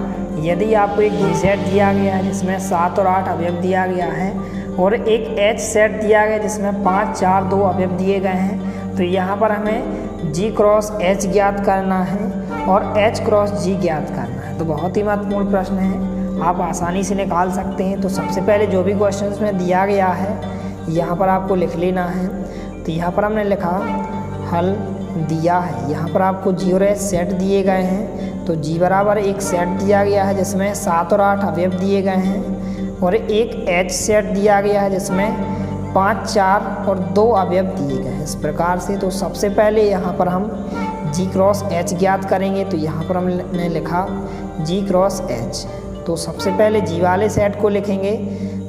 यदि आपको एक B सेट दिया गया है जिसमें 7 और 8 अवयव दिया गया है और एक H सेट दिया गया जिसमें 5, 4, 2 अवयव दिए गए हैं। तो यहाँ पर हमें G क्रॉस H ज्ञात करना है और H क्रॉस G ज्ञात करना है। तो बहुत ही महत्वपूर्ण प्रश्न है, आप आसानी से निकाल सकते हैं। तो सबसे पहले जो भी क्वेश्चंस में दिया गया है यहाँ पर आपको लिख लेना है। तो यहाँ पर हमने लिखा हल दिया है, यहाँ पर आपको G और H सेट दिए गए हैं। तो G बराबर एक सेट दिया गया है जिसमें 7 और 8 अवयव दिए गए हैं और एक H सेट दिया गया है जिसमें 5, 4 और 2 अवयव दिए गए हैं इस प्रकार से। तो सबसे पहले यहाँ पर हम G क्रॉस H ज्ञात करेंगे। तो यहाँ पर हमने लिखा G क्रॉस H। तो सबसे पहले G वाले सेट को लिखेंगे।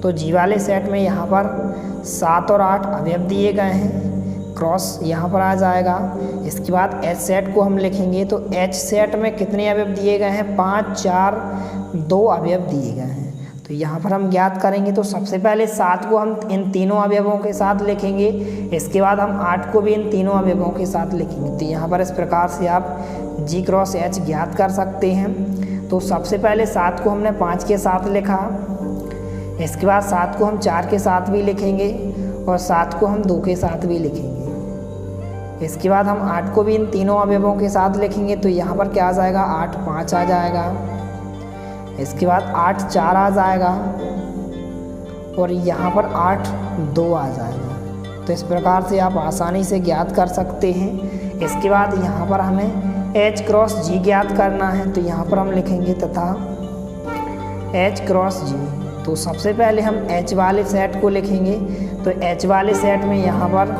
तो G वाले सेट में यहाँ पर 7 और 8 अवयव दिए गए हैं, क्रॉस यहाँ पर आ जाएगा। इसके बाद H सेट को हम लिखेंगे। तो H सेट में कितने अवयव दिए गए हैं, 5, 4, 2 अवयव दिए गए हैं। तो यहाँ पर हम ज्ञात करेंगे। तो सबसे पहले 7 को हम इन तीनों अवयवों के साथ लिखेंगे, इसके बाद हम 8 को भी इन तीनों अवयवों के साथ लिखेंगे। तो यहाँ पर इस प्रकार से आप G क्रॉस H ज्ञात कर सकते हैं। तो सबसे पहले 7 को हमने 5 के साथ लिखा, इसके बाद 7 को हम 4 के साथ भी लिखेंगे और 7 को हम 2 के साथ भी लिखेंगे। इसके बाद हम 8 को भी इन तीनों अवयवों के साथ लिखेंगे। तो यहाँ पर क्या आ जाएगा, 8, 5 आ जाएगा। इसके बाद 8, 4 आ जाएगा और यहाँ पर 8, 2 आ जाएगा। तो इस प्रकार से आप आसानी से ज्ञात कर सकते हैं। इसके बाद यहाँ पर हमें H क्रॉस G ज्ञात करना है। तो यहाँ पर हम लिखेंगे तथा H क्रॉस G। तो सबसे पहले हम H वाले सेट को लिखेंगे। तो H वाले सेट में यहाँ पर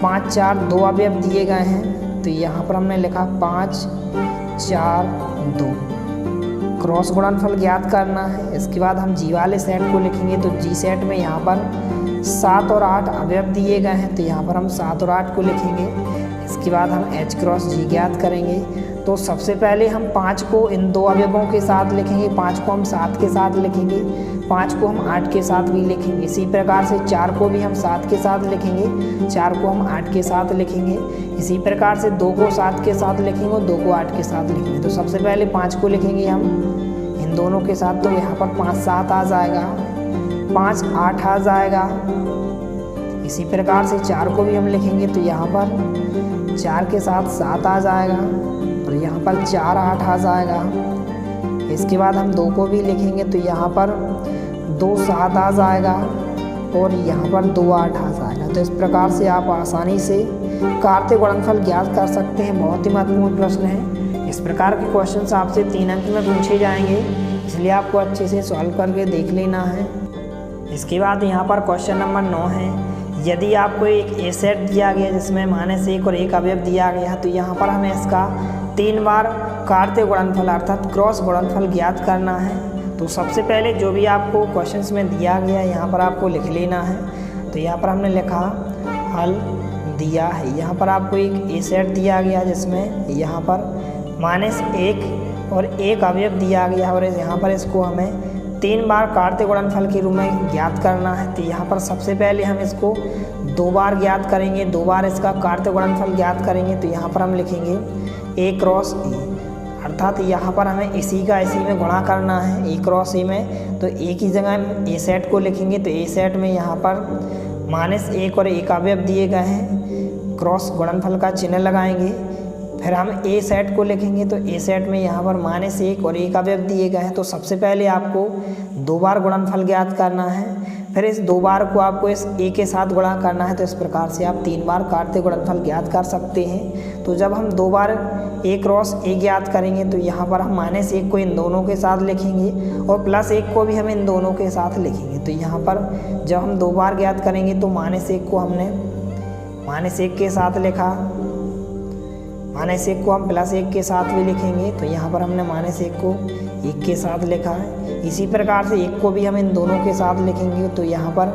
5, 4, 2 अवयव दिए गए हैं। तो यहाँ पर हमने लिखा 5, 4, 2 क्रॉस गुणनफल ज्ञात करना है। इसके बाद हम जी वाले सेट को लिखेंगे, तो जी सेट में यहाँ पर 7 और 8 अवयव दिए गए हैं, तो यहाँ पर हम 7 और 8 को लिखेंगे। इसके बाद हम H क्रॉस जी ज्ञात करेंगे। तो सबसे पहले हम 5 को इन 2 अवयवों के साथ लिखेंगे, 5 को हम 7 के साथ लिखेंगे, 5 को हम 8 के साथ भी लिखेंगे। इसी प्रकार से 4 को भी हम 7 के साथ लिखेंगे, 4 को हम 8 के साथ लिखेंगे। इसी प्रकार से 2 को 7 के साथ लिखेंगे और 2 को 8 के साथ लिखेंगे। तो सबसे पहले 5 को लिखेंगे हम इन दोनों के साथ, तो यहाँ पर 5 7 आ जाएगा, 5 8 आ जाएगा। इसी प्रकार से 4 को भी हम लिखेंगे, तो यहाँ पर 4 के साथ 7 आ जाएगा और यहाँ पर 4 8 आ जाएगा। इसके बाद हम 2 को भी लिखेंगे, तो यहाँ पर 2 7 आ जाएगा और यहाँ पर 2 8 आ जाएगा। तो इस प्रकार से आप आसानी से कार्तीय गुणनफल ज्ञात कर सकते हैं। बहुत ही महत्वपूर्ण प्रश्न है। इस प्रकार के क्वेश्चंस आपसे 3 अंक में पूछे जाएंगे, इसलिए आपको अच्छे से सॉल्व करके देख लेना है। इसके बाद यहाँ पर क्वेश्चन नंबर 9 है। यदि आपको एक ए सेट दिया गया जिसमें -1 और 1 अवयव दिया गया है, तो यहाँ पर हमें इसका 3 बार कार्तीय गुणनफल अर्थात क्रॉस गुणनफल ज्ञात करना है। तो सबसे पहले जो भी आपको क्वेश्चंस में दिया गया है यहाँ पर आपको लिख लेना है। तो यहाँ पर हमने लिखा हल दिया है। यहाँ पर आपको एक ए सेट दिया गया जिसमें यहाँ पर -1 और 1 अवयव दिया गया है और यहाँ पर इसको हमें 3 बार कार्तीय गुणनफल के रूप में ज्ञात करना है। तो यहाँ पर सबसे पहले हम इसको 2 बार ज्ञात करेंगे, 2 बार इसका कार्तीय गुणनफल ज्ञात करेंगे। तो यहाँ पर हम लिखेंगे ए क्रॉस ए, अर्थात यहाँ पर हमें इसी का इसी में गुणा करना है, ए क्रॉस ए में। तो ए की जगह ए सेट को लिखेंगे, तो ए सेट में यहाँ पर -1 और 1 अवयव दिए गए हैं, क्रॉस गुणनफल का चिन्ह लगाएंगे। फिर हम ए सेट को लिखेंगे, तो ए सेट में यहाँ पर -1 और 1 अवयव दिए गए हैं। तो सबसे पहले आपको 2 बार गुणनफल ज्ञात करना है, फिर इस 2 बार को आपको इस ए के साथ गुणा करना है। तो इस प्रकार से आप 3 बार कार्तीय गुणनफल ज्ञात कर सकते हैं। तो जब हम 2 बार ए क्रॉस ए ज्ञात करेंगे, तो यहाँ पर हम -1 को इन दोनों के साथ लिखेंगे और +1 को भी हम इन दोनों के साथ लिखेंगे। तो यहाँ पर जब हम 2 बार ज्ञात करेंगे, तो -1 को हमने -1 के साथ लिखा, -1 को हम +1 के साथ भी लिखेंगे। तो यहाँ पर हमने -1 को 1 के साथ लिखा है। इसी प्रकार से 1 को भी हम इन दोनों के साथ लिखेंगे। तो यहाँ पर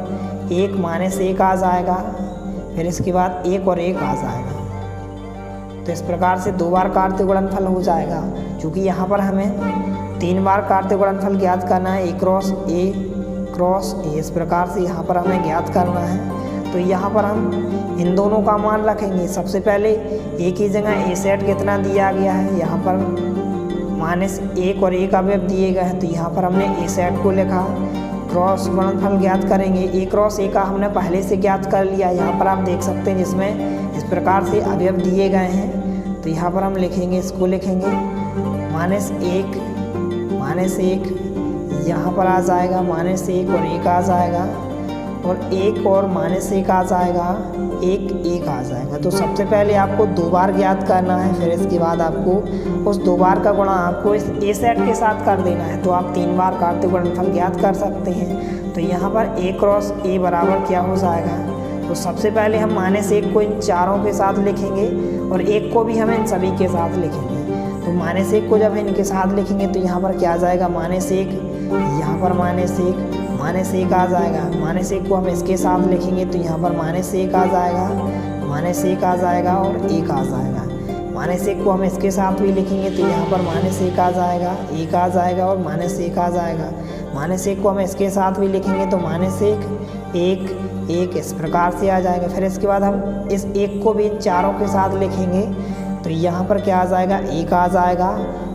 1 -1 आ जाएगा, फिर इसके बाद 1 और 1 आ जाएगा। तो इस प्रकार से 2 बार कार्तीय गुणनफल हो जाएगा। क्योंकि यहाँ पर हमें 3 बार कार्तीय गुणनफल ज्ञात करना है, ए क्रॉस ए, इस प्रकार से यहाँ पर हमें ज्ञात करना है। तो यहाँ पर हम इन दोनों का मान रखेंगे। सबसे पहले ए की जगह ए सेट कितना दिया गया है, यहाँ पर -1 और 1 अवयव दिए गए हैं। तो यहाँ पर हमने ए सेट को लिखा, क्रॉस गुणनफल ज्ञात करेंगे। ए क्रॉस ए का हमने पहले से ज्ञात कर लिया, यहाँ पर आप देख सकते हैं जिसमें इस प्रकार से अवयव दिए गए हैं। तो यहाँ पर हम लिखेंगे, इसको लिखेंगे -1 यहाँ पर आ जाएगा, -1 और 1 आ जाएगा और 1 और -1 आ जाएगा, 1 आ जाएगा। तो सबसे पहले आपको 2 बार ज्ञात करना है, फिर इसके बाद आपको उस 2 बार का गुणा आपको इस ए सेट के साथ कर देना है। तो आप 3 बार कार्तीय गुणनफल ज्ञात कर सकते हैं। तो यहाँ पर ए क्रॉस ए बराबर क्या हो जाएगा, तो सबसे पहले हम -1 को इन चारों के साथ लिखेंगे और 1 को भी हम इन सभी के साथ लिखेंगे। तो -1 को जब इनके साथ लिखेंगे, तो यहाँ पर क्या आ जाएगा, -1, यहाँ पर -1 आ जाएगा। -1 को हम इसके साथ लिखेंगे, तो यहाँ पर -1 आ जाएगा, -1 आ जाएगा और 1 आ जाएगा। -1 को हम इसके साथ भी लिखेंगे, तो यहाँ पर -1 आ जाएगा, 1 आ जाएगा और -1 आ जाएगा। -1 को हम इसके साथ भी लिखेंगे, तो -1 1 इस प्रकार से आ जाएगा। फिर इसके बाद हम इस 1 को भी इन चारों के साथ लिखेंगे, तो यहाँ पर क्या आ जाएगा, 1 आ जाएगा।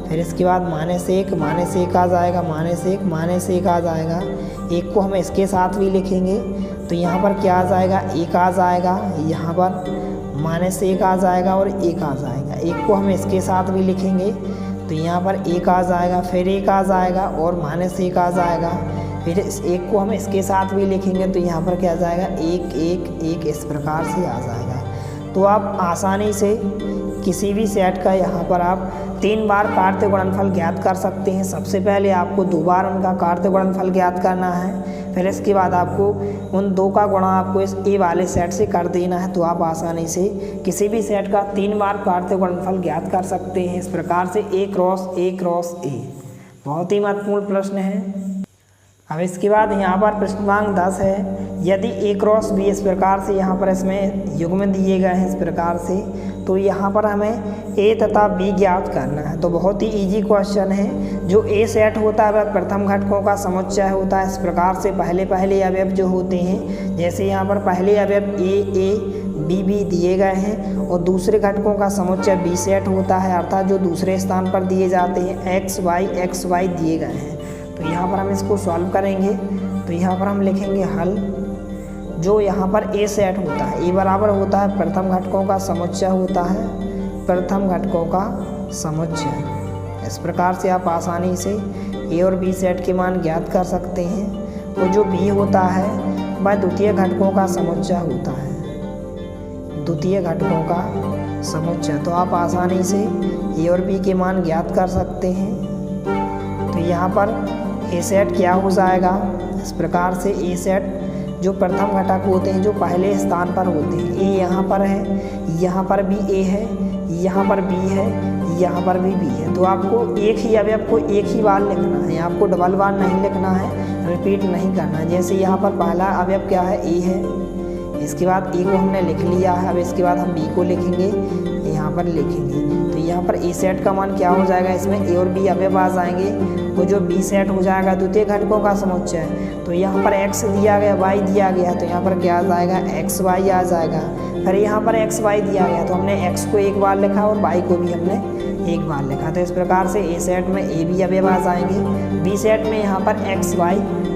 फिर इसके बाद -1 आ जाएगा, -1 आ जाएगा। 1 को हम इसके साथ भी लिखेंगे, तो यहाँ पर क्या आ जाएगा, 1 आ जाएगा, यहाँ पर -1 आ जाएगा और 1 आ जाएगा। 1 को हम इसके साथ भी लिखेंगे, तो यहाँ पर 1 आ जाएगा, फिर 1 आ जाएगा और -1 आ जाएगा। फिर इस 1 को हम इसके साथ भी लिखेंगे, तो यहाँ पर क्या आ जाएगा, 1 इस प्रकार से आ जाएगा। तो आप आसानी से किसी भी सेट का यहाँ पर आप 3 बार कार्तीय गुणनफल ज्ञात कर सकते हैं। सबसे पहले आपको 2 बार उनका कार्तीय गुणनफल ज्ञात करना है, फिर इसके बाद आपको उन 2 का गुणा आपको इस ए वाले सेट से कर देना है। तो आप आसानी से किसी भी सेट का 3 बार कार्तीय गुणनफल ज्ञात कर सकते हैं। इस प्रकार से ए क्रॉस ए। बहुत ही महत्वपूर्ण प्रश्न है। अब इसके बाद यहाँ पर प्रश्न क्रमांक 10 है, यदि A क्रॉस B इस प्रकार से यहाँ पर इसमें युग्म दिए गए हैं इस प्रकार से, तो यहाँ पर हमें A तथा B ज्ञात करना है। तो बहुत ही इजी क्वेश्चन है। जो A सेट होता है वह प्रथम घटकों का समुच्चय होता है। इस प्रकार से पहले पहले अवयव जो होते हैं, जैसे यहाँ पर पहले अवयव A B B दिए गए हैं और दूसरे घटकों का समुच्चय B सेट होता है, अर्थात जो दूसरे स्थान पर दिए जाते हैं x y दिए गए हैं। तो यहाँ पर हम इसको सॉल्व करेंगे। तो यहाँ पर हम लिखेंगे हल। जो यहाँ पर A सेट होता है, A बराबर होता है प्रथम घटकों का समुच्चय होता है, प्रथम घटकों का समुच्चय। इस प्रकार से आप आसानी से A और B सेट के मान ज्ञात कर सकते हैं। और जो B होता है वह द्वितीय घटकों का समुच्चय होता है, द्वितीय घटकों का समुच्चय। तो आप आसानी से A और B के मान ज्ञात कर सकते हैं। तो यहाँ पर A सेट क्या हो जाएगा, इस प्रकार से A सेट जो प्रथम घटक होते हैं जो पहले स्थान पर होते हैं, A यहाँ पर है, यहाँ पर भी A है, यहाँ पर B है, यहाँ पर भी B है। तो आपको एक ही अवयव को एक ही बार लिखना है, आपको डबल बार नहीं लिखना है, रिपीट नहीं करना है। जैसे यहाँ पर पहला अवयव क्या है, A है, इसके बाद A को हमने लिख लिया है। अब इसके बाद हम B को लिखेंगे, यहाँ पर लिखेंगे। तो यहाँ पर A सेट का मान क्या हो जाएगा, इसमें A और B अवयव आ जाएंगे। वो जो B सेट हो जाएगा द्वितीय घटकों का समुच्चय। तो यहाँ पर x दिया गया, y दिया गया, तो यहाँ पर क्या आ जाएगा, x y आ जाएगा। फिर यहाँ पर x y दिया गया, तो हमने x को एक बार लिखा और y को भी हमने एक बार लिखा। तो इस प्रकार से A सेट में A B अवयव आ जाएंगे, B सेट में यहाँ पर x y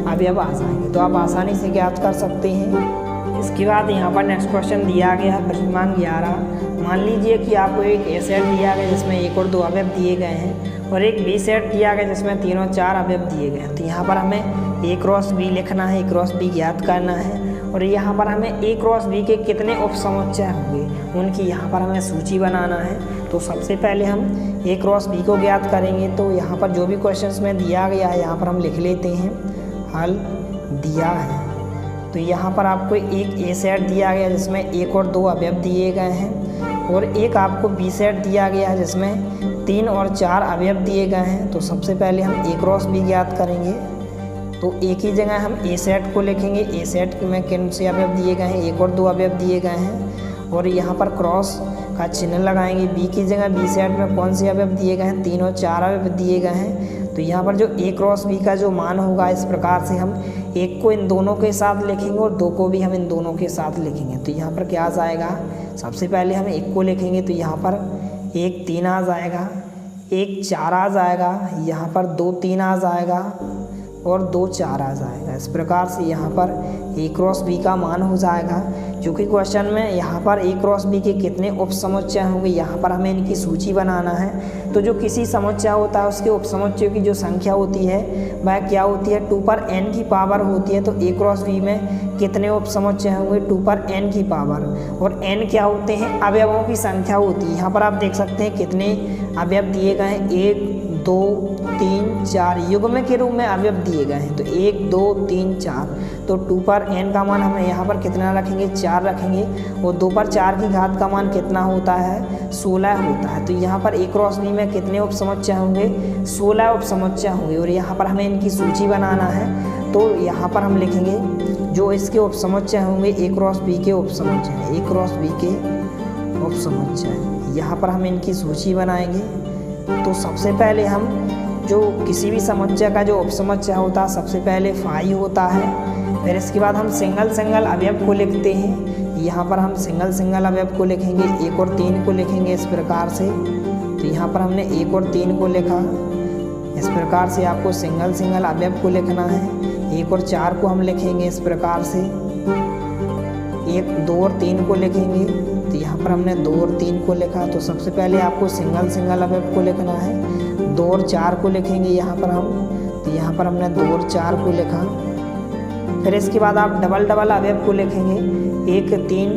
अवयव आ जाएंगे। तो आप आसानी से ज्ञात कर सकते हैं। इसके बाद यहाँ पर नेक्स्ट क्वेश्चन दिया गया है प्रश्न क्रमांक 11। मान लीजिए कि आपको एक A सेट दिया गया जिसमें 1 और 2 अवयव दिए गए हैं और एक B सेट दिया गया जिसमें 3 और 4 अवयव दिए गए हैं। तो यहाँ पर हमें A क्रॉस B लिखना है, A क्रॉस B ज्ञात करना है। और यहाँ पर हमें A क्रॉस B के कितने उप समुच्चय होंगे उनकी यहाँ पर हमें सूची बनाना है। तो सबसे पहले हम A क्रॉस B को ज्ञात करेंगे। तो यहाँ पर जो भी क्वेश्चन में दिया गया है यहाँ पर हम लिख लेते हैं, हल दिया है। तो यहाँ पर आपको एक A सेट दिया गया जिसमें 1 और 2 अवयव दिए गए हैं और एक आपको B सेट दिया गया है जिसमें 3 और 4 अवयव दिए गए हैं। तो सबसे पहले हम A क्रॉस B ज्ञात करेंगे। तो एक ही जगह हम A सेट को लिखेंगे, A सेट में किन से अवयव दिए गए हैं, 1 और 2 अवयव दिए गए हैं और यहाँ पर क्रॉस का चिन्ह लगाएंगे। B की जगह B सेट में कौन से अवयव दिए गए हैं, 3 और 4 अवयव दिए गए हैं। तो यहाँ पर जो A क्रॉस B का जो मान होगा, इस प्रकार से हम 1 को इन दोनों के साथ लिखेंगे और 2 को भी हम इन दोनों के साथ लिखेंगे। तो यहाँ पर क्या आ जाएगा, सबसे पहले हम 1 को लिखेंगे तो यहाँ पर 1 3 आ जाएगा, 1 4 आ जाएगा, यहाँ पर 2 3 आ जाएगा और 2 4 आ जाएगा। इस प्रकार से यहाँ पर A क्रॉस B का मान हो जाएगा। क्योंकि क्वेश्चन में यहाँ पर A क्रॉस B के कितने उप समुच्चय होंगे यहाँ पर हमें इनकी सूची बनाना है। तो जो किसी समुच्चय होता है उसके उप समुच्चयों की जो संख्या होती है वह क्या होती है, 2 पर n की पावर होती है। तो A क्रॉस B में कितने उप समुच्चय होंगे, 2 पर n की पावर। और n क्या होते हैं, अवयवों की संख्या होती है। यहाँ पर आप देख सकते हैं कितने अवयव दिए गए हैं, 1 2 3 4 युग्म के रूप में अवयव दिए गए हैं। तो 1 2 3 4, तो 2 पर n का मान हम यहाँ पर कितना रखेंगे, 4 रखेंगे और 2 पर 4 की घात का मान कितना होता है, 16 होता है। तो यहाँ पर A क्रॉस B में कितने उप समुच्चय होंगे, 16 उप समुच्चय होंगे और यहाँ पर हमें इनकी सूची बनाना है। तो यहाँ पर हम लिखेंगे जो इसके उप समुच्चय होंगे, A क्रॉस B के उप समुच्चय, A क्रॉस B के उप समुच्चय। यहाँ पर हम इनकी सूची बनाएंगे। तो सबसे पहले हम जो किसी भी समुच्चय का जो उपसमुच्चय होता है सबसे पहले फाई होता है। फिर इसके बाद हम सिंगल सिंगल अवयव को लिखते हैं। यहाँ पर हम सिंगल सिंगल अवयव को लिखेंगे, 1 और 3 को लिखेंगे इस प्रकार से। तो यहाँ पर हमने 1 और 3 को लिखा। इस प्रकार से आपको सिंगल सिंगल अवयव को लिखना है। 1 और 4 को हम लिखेंगे इस प्रकार से, 1 2 और 3 को लिखेंगे। तो यहाँ पर हमने 2 और 3 को लिखा। तो सबसे पहले आपको सिंगल सिंगल अवयव को लिखना है। 2 और 4 को लिखेंगे यहाँ पर हम। तो यहाँ पर हमने 2 और 4 को लिखा। फिर इसके बाद आप डबल डबल अवयव को लिखेंगे, 1 3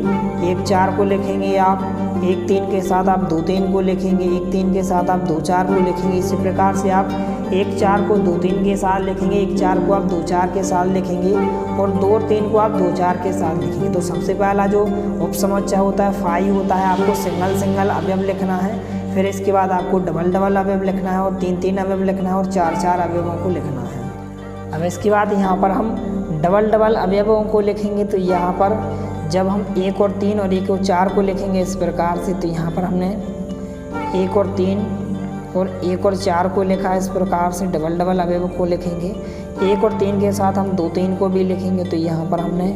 1 4 को लिखेंगे आप, 1 3 के साथ आप 2 3 को लिखेंगे, 1 3 के साथ आप 2 4 को लिखेंगे। इसी प्रकार से आप 1 4 को 2 3 के साथ लिखेंगे, 1 4 को आप 2 4 के साथ लिखेंगे और 2 और 3 को आप 2 4 के साथ लिखेंगे। तो सबसे पहला जो उपसमुच्चय होता है फाई होता है, आपको सिंगल सिंगल अवयव लिखना है। फिर इसके बाद आपको डबल डबल अवयव लिखना है और 3-3 अवयव लिखना है और 4-4 अवयवों को लिखना है। अब इसके बाद यहाँ पर हम डबल डबल अवयवों को लिखेंगे। तो यहाँ पर जब हम 1 और 3 और 1 और 4 को लिखेंगे इस प्रकार से, तो यहाँ पर हमने 1 और 3 और 1 और 4 को लिखा इस प्रकार से डबल डबल अवयव को लिखेंगे। 1 और 3 के साथ हम 2-3 को भी लिखेंगे। तो यहाँ पर हमने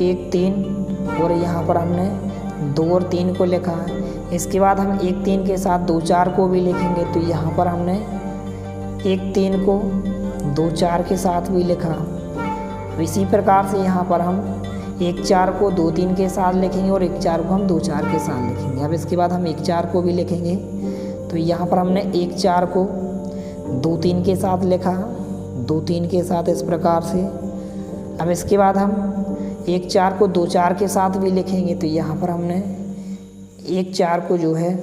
1-3 और यहाँ पर हमने 2 और 3 को लिखा है। इसके बाद हम 1-3 के साथ 2-4 को भी लिखेंगे। तो यहाँ पर हमने 1-3 को 2-4 के साथ भी लिखा। इसी प्रकार से यहाँ पर हम 1-4 को 2-3 के साथ लिखेंगे और 1-4 को हम 2-4 के साथ लिखेंगे। अब इसके बाद हम 1-4 को भी लिखेंगे। तो यहाँ पर हमने 1-4 को 2-3 के साथ लिखा, 2-3 के साथ इस प्रकार से। अब इसके बाद हम 1-4 को 2-4 के साथ भी लिखेंगे। तो यहाँ पर हमने 1-4 को जो है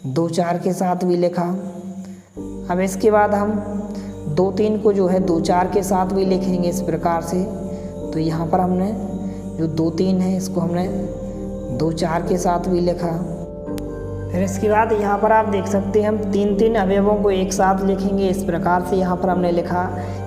2-4 के साथ भी लिखा। अब इसके बाद हम 2-3 को जो है 2-4 के साथ भी लिखेंगे इस प्रकार से। तो यहाँ पर हमने जो 2-3 है इसको हमने 2-4 के साथ भी लिखा। फिर इसके बाद यहाँ पर आप देख सकते हैं हम 3-3 अवयवों को एक साथ लिखेंगे इस प्रकार से। यहाँ पर हमने लिखा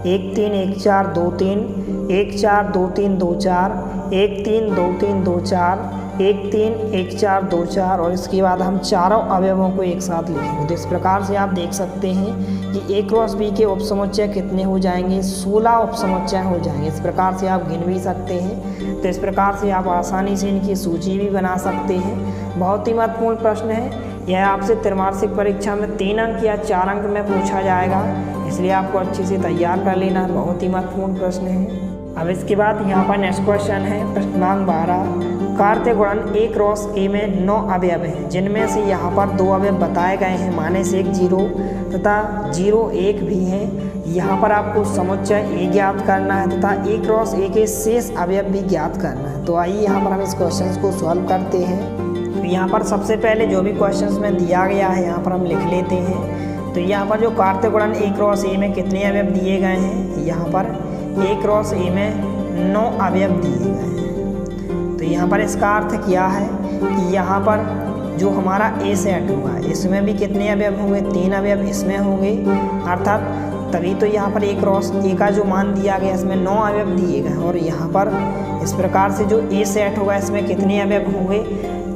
1-3 1-4 2-3, 1-4 2-3 2-4, 1-3 2-3 2-4, 1-3 1-4 2-4 और इसके बाद हम चारों अवयवों को एक साथ लिखेंगे। तो इस प्रकार से आप देख सकते हैं कि A क्रॉस B के उपसमुच्चय कितने हो जाएंगे, 16 उपसमुच्चय हो जाएंगे। इस प्रकार से आप गिन भी सकते हैं। तो इस प्रकार से आप आसानी से इनकी सूची भी बना सकते हैं। बहुत ही महत्वपूर्ण प्रश्न है यह, आपसे त्रैमासिक परीक्षा में 3 अंक या 4 अंक में पूछा जाएगा, इसलिए आपको अच्छे से तैयार कर लेना। बहुत ही महत्वपूर्ण प्रश्न है। अब इसके बाद यहाँ पर नेक्स्ट क्वेश्चन है प्रश्न क्रमांक 12। कार्तीय गुणन A क्रॉस A में 9 अवयव हैं, जिनमें से यहाँ पर 2 अवयव बताए गए हैं, माने से 1 0 तथा 0 1 भी हैं। यहाँ पर आपको समुच्चय A ज्ञात करना है तथा A क्रॉस A के शेष अवयव भी ज्ञात करना है। तो आइए यहाँ पर हम इस क्वेश्चन को सॉल्व करते हैं। तो यहाँ पर सबसे पहले जो भी क्वेश्चन में दिया गया है यहाँ पर हम लिख लेते हैं। तो यहाँ पर जो कार्तीय गुणन A क्रॉस A में कितने अवयव दिए गए हैं, यहाँ पर A क्रॉस A में 9 अवयव दिए गए हैं। तो यहाँ पर इसका अर्थ क्या है कि यहाँ पर जो हमारा A सेट होगा इसमें भी कितने अवयव होंगे, 3 अवयव इसमें होंगे, अर्थात तभी तो यहाँ पर A क्रॉस A का जो मान दिया गया इसमें 9 अवयव दिए गए। और यहाँ पर इस प्रकार से जो A सेट होगा इसमें कितने अवयव होंगे,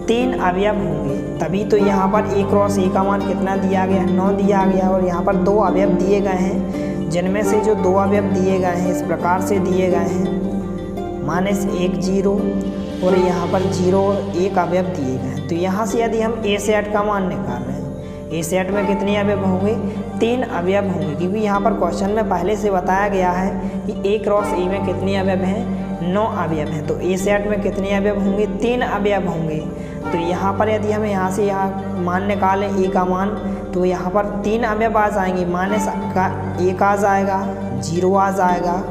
3 अवयव होंगे, तभी तो यहाँ पर A क्रॉस A का मान कितना दिया गया, 9 दिया गया। और यहाँ पर 2 अवयव दिए गए हैं, जिनमें से जो 2 अवयव दिए गए हैं इस प्रकार से दिए गए हैं, माने 1 0 और यहाँ पर 0 और 1 अवयव दिए गए हैं। तो यहाँ से यदि हम A सेट का मान निकाल रहे हैं, A सेट में कितने अवयव होंगे, 3 अवयव होंगे, क्योंकि यहाँ पर क्वेश्चन में पहले से बताया गया है कि A क्रॉस A में कितने अवयव हैं, 9 अवयव हैं। तो A सेट में कितने अवयव होंगे, 3 अवयव होंगे। तो यहाँ पर यदि हम यहाँ से यहाँ मान निकालें A का मान, तो यहाँ पर 3 अवयव आ जाएंगे, माने का 1 आ जाएगा, 0 आ जाएगा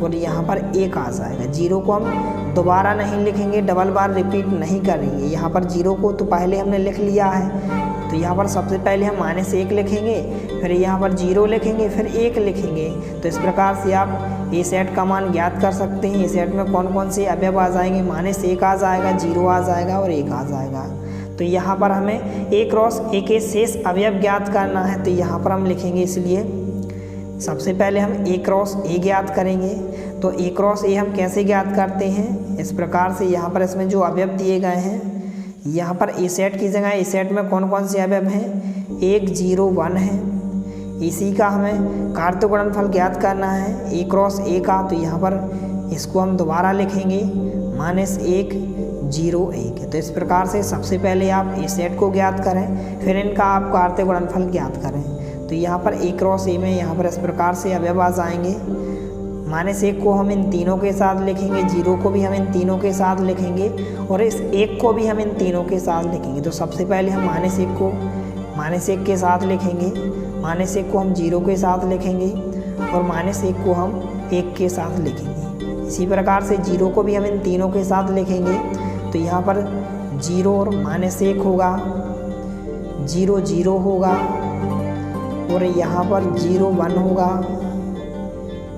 और यहाँ पर 1 आ जाएगा। 0 को हम दोबारा नहीं लिखेंगे, डबल बार रिपीट नहीं करेंगे। यहाँ पर 0 को तो पहले हमने लिख लिया है, तो यहाँ पर सबसे पहले हम माने से 1 लिखेंगे, फिर यहाँ पर 0 लिखेंगे, फिर 1 लिखेंगे। तो इस प्रकार से आप A सेट का मान ज्ञात कर सकते हैं। A सेट में कौन कौन से अवयव आ जाएंगे, माने से 1 आ जाएगा, 0 आ जाएगा और 1 आ जाएगा। तो यहाँ पर हमें A क्रॉस A के शेष अवयव ज्ञात करना है। तो यहाँ पर हम लिखेंगे, इसलिए सबसे पहले हम A क्रॉस A ज्ञात करेंगे। तो A क्रॉस A हम कैसे ज्ञात करते हैं, इस प्रकार से यहाँ पर इसमें जो अवयव दिए गए हैं, यहाँ पर A सेट की जगह A सेट में कौन कौन से अवयव हैं, 1 0 1 है। इसी का हमें कार्तीय गुणनफल ज्ञात करना है A क्रॉस A का। तो यहाँ पर इसको हम दोबारा लिखेंगे, -1 0 1। तो इस प्रकार से सबसे पहले आप A सेट को ज्ञात करें, फिर इनका आप कार्तीय गुणनफल ज्ञात करें। तो यहाँ पर A क्रॉस A में यहाँ पर इस प्रकार से अवयव आ जाएंगे, -1 को हम इन तीनों के साथ लिखेंगे, 0 को भी हम इन तीनों के साथ लिखेंगे और इस 1 को भी हम इन तीनों के साथ लिखेंगे। तो सबसे पहले हम -1 को -1 के साथ लिखेंगे, -1 को हम 0 के साथ लिखेंगे और -1 को हम 1 के साथ लिखेंगे। इसी प्रकार से 0 को भी हम इन तीनों के साथ लिखेंगे। तो यहाँ पर 0 और -1 होगा, 0 0 होगा और यहाँ पर 0 1 होगा।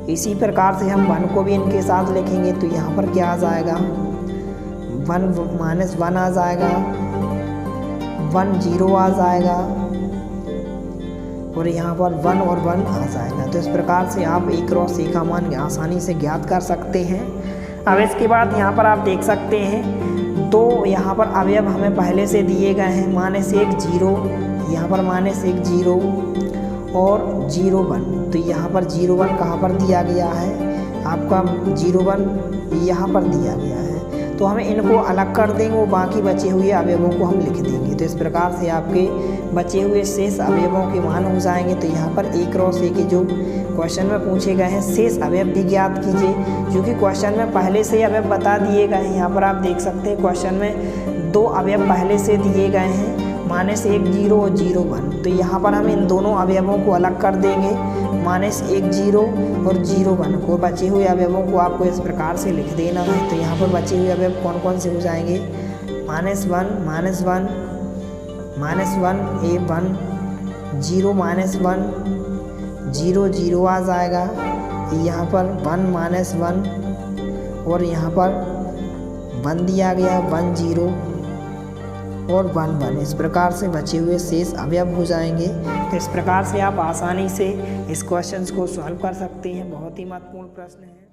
इसी प्रकार से हम 1 को भी इनके साथ लिखेंगे। तो यहाँ पर क्या आ जाएगा, 1 -1 आ जाएगा, 1 0 आ जाएगा और यहाँ पर 1 और 1 आ जाएगा। तो इस प्रकार से आप a क्रॉस a का मान आसानी से ज्ञात कर सकते हैं। अब इसके बाद यहाँ पर आप देख सकते हैं दो यहाँ पर अवयव हमें पहले से दिए गए हैं, -1 0, यहाँ पर -1 0 और 0 1। तो यहाँ पर 0 1 कहाँ पर दिया गया है, आपका 0 1 यहाँ पर दिया गया है। तो हमें इनको अलग कर देंगे, वो बाकी बचे हुए अवयवों को हम लिख देंगे। तो इस प्रकार से आपके बचे हुए शेष अवयवों के मान हो जाएंगे। तो यहाँ पर a क्रॉस a के जो क्वेश्चन में पूछे गए हैं शेष अवयव भी ज्ञात कीजिए, क्योंकि क्वेश्चन में पहले से ही अवयव बता दिए गए हैं। यहाँ पर आप देख सकते हैं क्वेश्चन में 2 अवयव पहले से दिए गए हैं, -1 0 और 0 1। तो यहाँ पर हम इन दोनों अवयवों को अलग कर देंगे, -1 0 और 0 1 को। बचे हुए अवयवों को आपको इस प्रकार से लिख देना है। तो यहाँ पर बचे हुए अवयव कौन कौन से हो जाएंगे, -1 -1 -1 a 1 0 -1 0 0 आ जाएगा, यहाँ पर 1 -1 और यहाँ पर 1 दिया गया 1 0 और 1 1। इस प्रकार से बचे हुए शेष अवयव हो जाएंगे। तो इस प्रकार से आप आसानी से इस क्वेश्चन को सॉल्व कर सकते हैं। बहुत ही महत्वपूर्ण प्रश्न है।